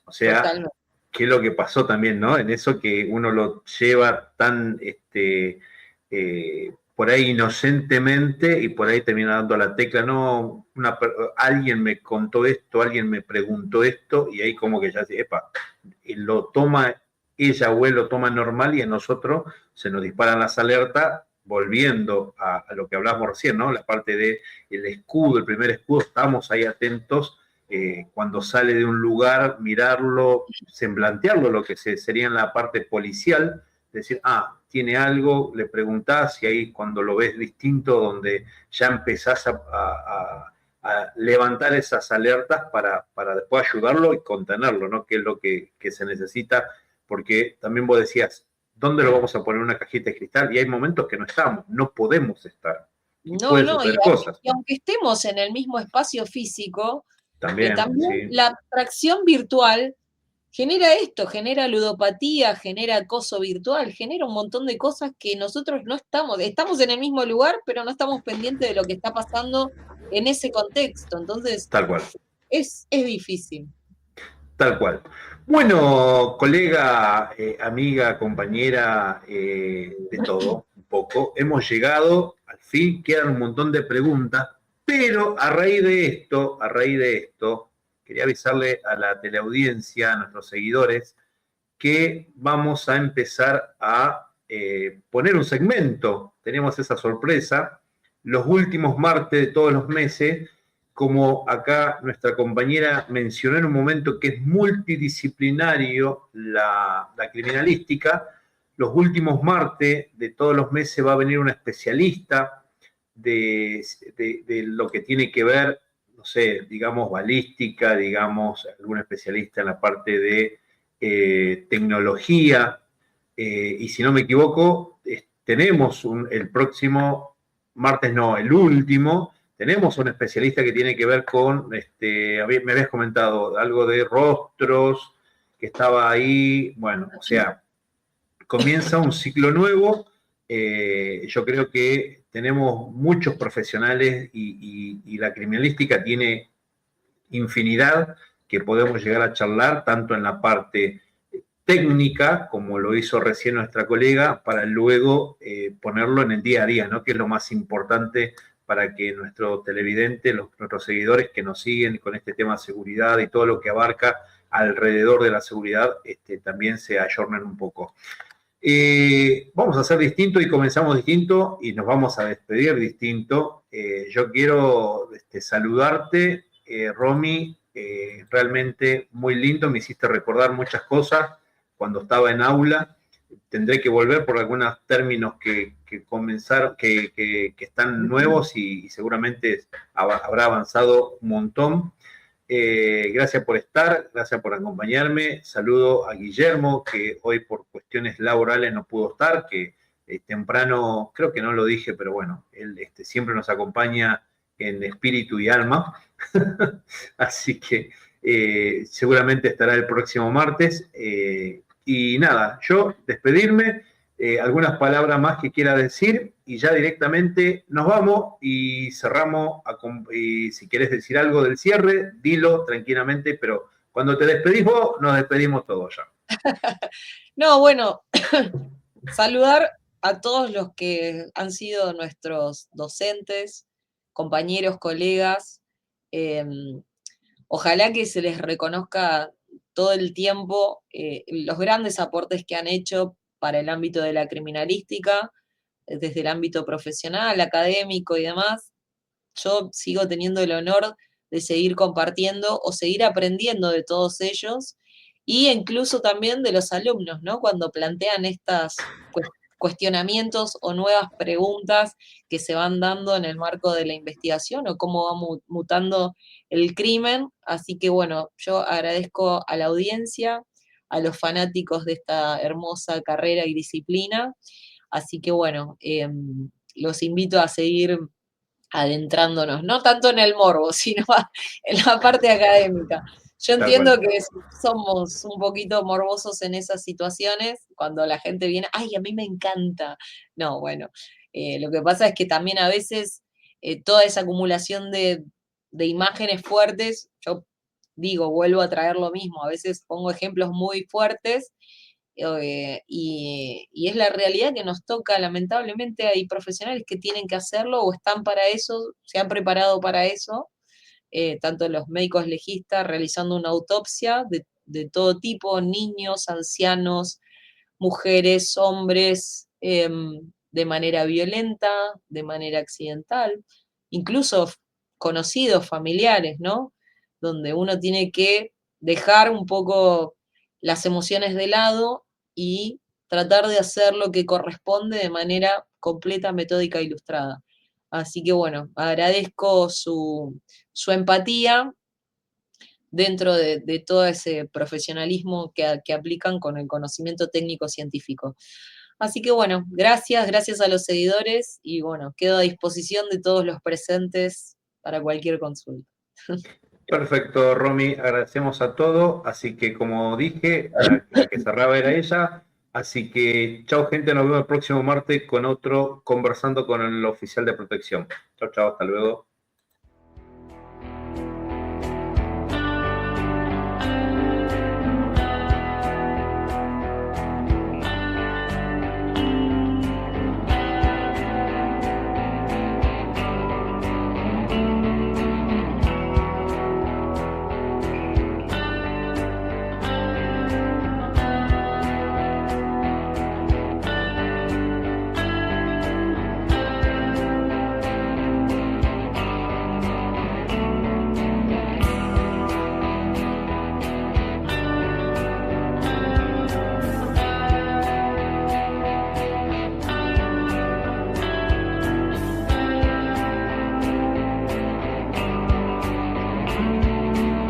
O sea, Totalmente. qué es lo que pasó también, ¿no? En eso que uno lo lleva tan, por ahí inocentemente, y por ahí termina dando la tecla, no, alguien me contó esto, alguien me preguntó esto, y ahí como que ya se, epa, lo toma ella o él lo toma normal, y a nosotros se nos disparan las alertas, volviendo a lo que hablamos recién, ¿no? La parte del escudo, el primer escudo, estamos ahí atentos. Cuando sale de un lugar, mirarlo, semblantearlo, lo que sería en la parte policial, decir, tiene algo, le preguntás, y ahí cuando lo ves distinto, donde ya empezás a levantar esas alertas para después ayudarlo y contenerlo, ¿no? Que es lo que se necesita, porque también vos decías, ¿dónde lo vamos a poner en una cajita de cristal? Y hay momentos que no estamos, no podemos estar. Y No, pueden no, suceder cosas. y aunque estemos en el mismo espacio físico, También, también sí, la atracción virtual genera esto, genera ludopatía, genera acoso virtual, genera un montón de cosas que nosotros no estamos en el mismo lugar, pero no estamos pendientes de lo que está pasando en ese contexto. Entonces, tal cual. es difícil. Tal cual. Bueno, colega, amiga, compañera, de todo, un poco, hemos llegado, al fin, quedan un montón de preguntas, pero a raíz de esto, quería avisarle a la teleaudiencia, a nuestros seguidores, que vamos a empezar a poner un segmento. Tenemos esa sorpresa. Los últimos martes de todos los meses, como acá nuestra compañera mencionó en un momento que es multidisciplinario la criminalística, los últimos martes de todos los meses va a venir una especialista de lo que tiene que ver, no sé, digamos, balística, digamos, algún especialista en la parte de tecnología, y si no me equivoco, tenemos el próximo martes, no, el último, tenemos un especialista que tiene que ver con, me habías comentado algo de rostros, que estaba ahí, bueno, o sea, comienza un ciclo nuevo. Yo creo que tenemos muchos profesionales y la criminalística tiene infinidad que podemos llegar a charlar, tanto en la parte técnica, como lo hizo recién nuestra colega, para luego ponerlo en el día a día, ¿no? Que es lo más importante para que nuestro televidente, nuestros seguidores que nos siguen con este tema de seguridad y todo lo que abarca alrededor de la seguridad, también se ayornen un poco. Vamos a hacer distinto y comenzamos distinto y nos vamos a despedir distinto. Yo quiero saludarte, Romy, realmente muy lindo, me hiciste recordar muchas cosas cuando estaba en aula. Tendré que volver por algunos términos que comenzaron, que están nuevos y seguramente habrá avanzado un montón. Gracias por estar, gracias por acompañarme. Saludo a Guillermo, que hoy por cuestiones laborales no pudo estar, que temprano, creo que no lo dije, pero bueno, él siempre nos acompaña en espíritu y alma. Así que seguramente estará el próximo martes. Y nada, yo despedirme, algunas palabras más que quiera decir y ya directamente nos vamos y cerramos. Y si querés decir algo del cierre, dilo tranquilamente, pero cuando te despedís vos, nos despedimos todos ya. No, bueno, saludar a todos los que han sido nuestros docentes, compañeros, colegas. Ojalá que se les reconozca todo el tiempo los grandes aportes que han hecho para el ámbito de la criminalística, desde el ámbito profesional, académico y demás. Yo sigo teniendo el honor de seguir compartiendo o seguir aprendiendo de todos ellos y incluso también de los alumnos, ¿no? Cuando plantean estas cuestionamientos o nuevas preguntas que se van dando en el marco de la investigación o cómo va mutando el crimen. Así que bueno, yo agradezco a la audiencia, a los fanáticos de esta hermosa carrera y disciplina. Así que bueno, los invito a seguir adentrándonos, no tanto en el morbo, sino en la parte académica. Yo entiendo que somos un poquito morbosos en esas situaciones, cuando la gente viene, ay, a mí me encanta. No, bueno, lo que pasa es que también a veces toda esa acumulación de imágenes fuertes, yo digo, vuelvo a traer lo mismo, a veces pongo ejemplos muy fuertes y es la realidad que nos toca. Lamentablemente hay profesionales que tienen que hacerlo o están para eso, se han preparado para eso, tanto los médicos legistas realizando una autopsia de todo tipo, niños, ancianos, mujeres, hombres, de manera violenta, de manera accidental, incluso conocidos, familiares, ¿no? Donde uno tiene que dejar un poco las emociones de lado y tratar de hacer lo que corresponde de manera completa, metódica e ilustrada. Así que bueno, agradezco su empatía dentro de todo ese profesionalismo que aplican con el conocimiento técnico-científico. Así que bueno, gracias a los seguidores y bueno, quedo a disposición de todos los presentes para cualquier consulta. Perfecto, Romy, agradecemos a todos, así que como dije, la que cerraba era ella, así que chao gente, nos vemos el próximo martes con otro Conversando con el Oficial de Protección. Chao, hasta luego.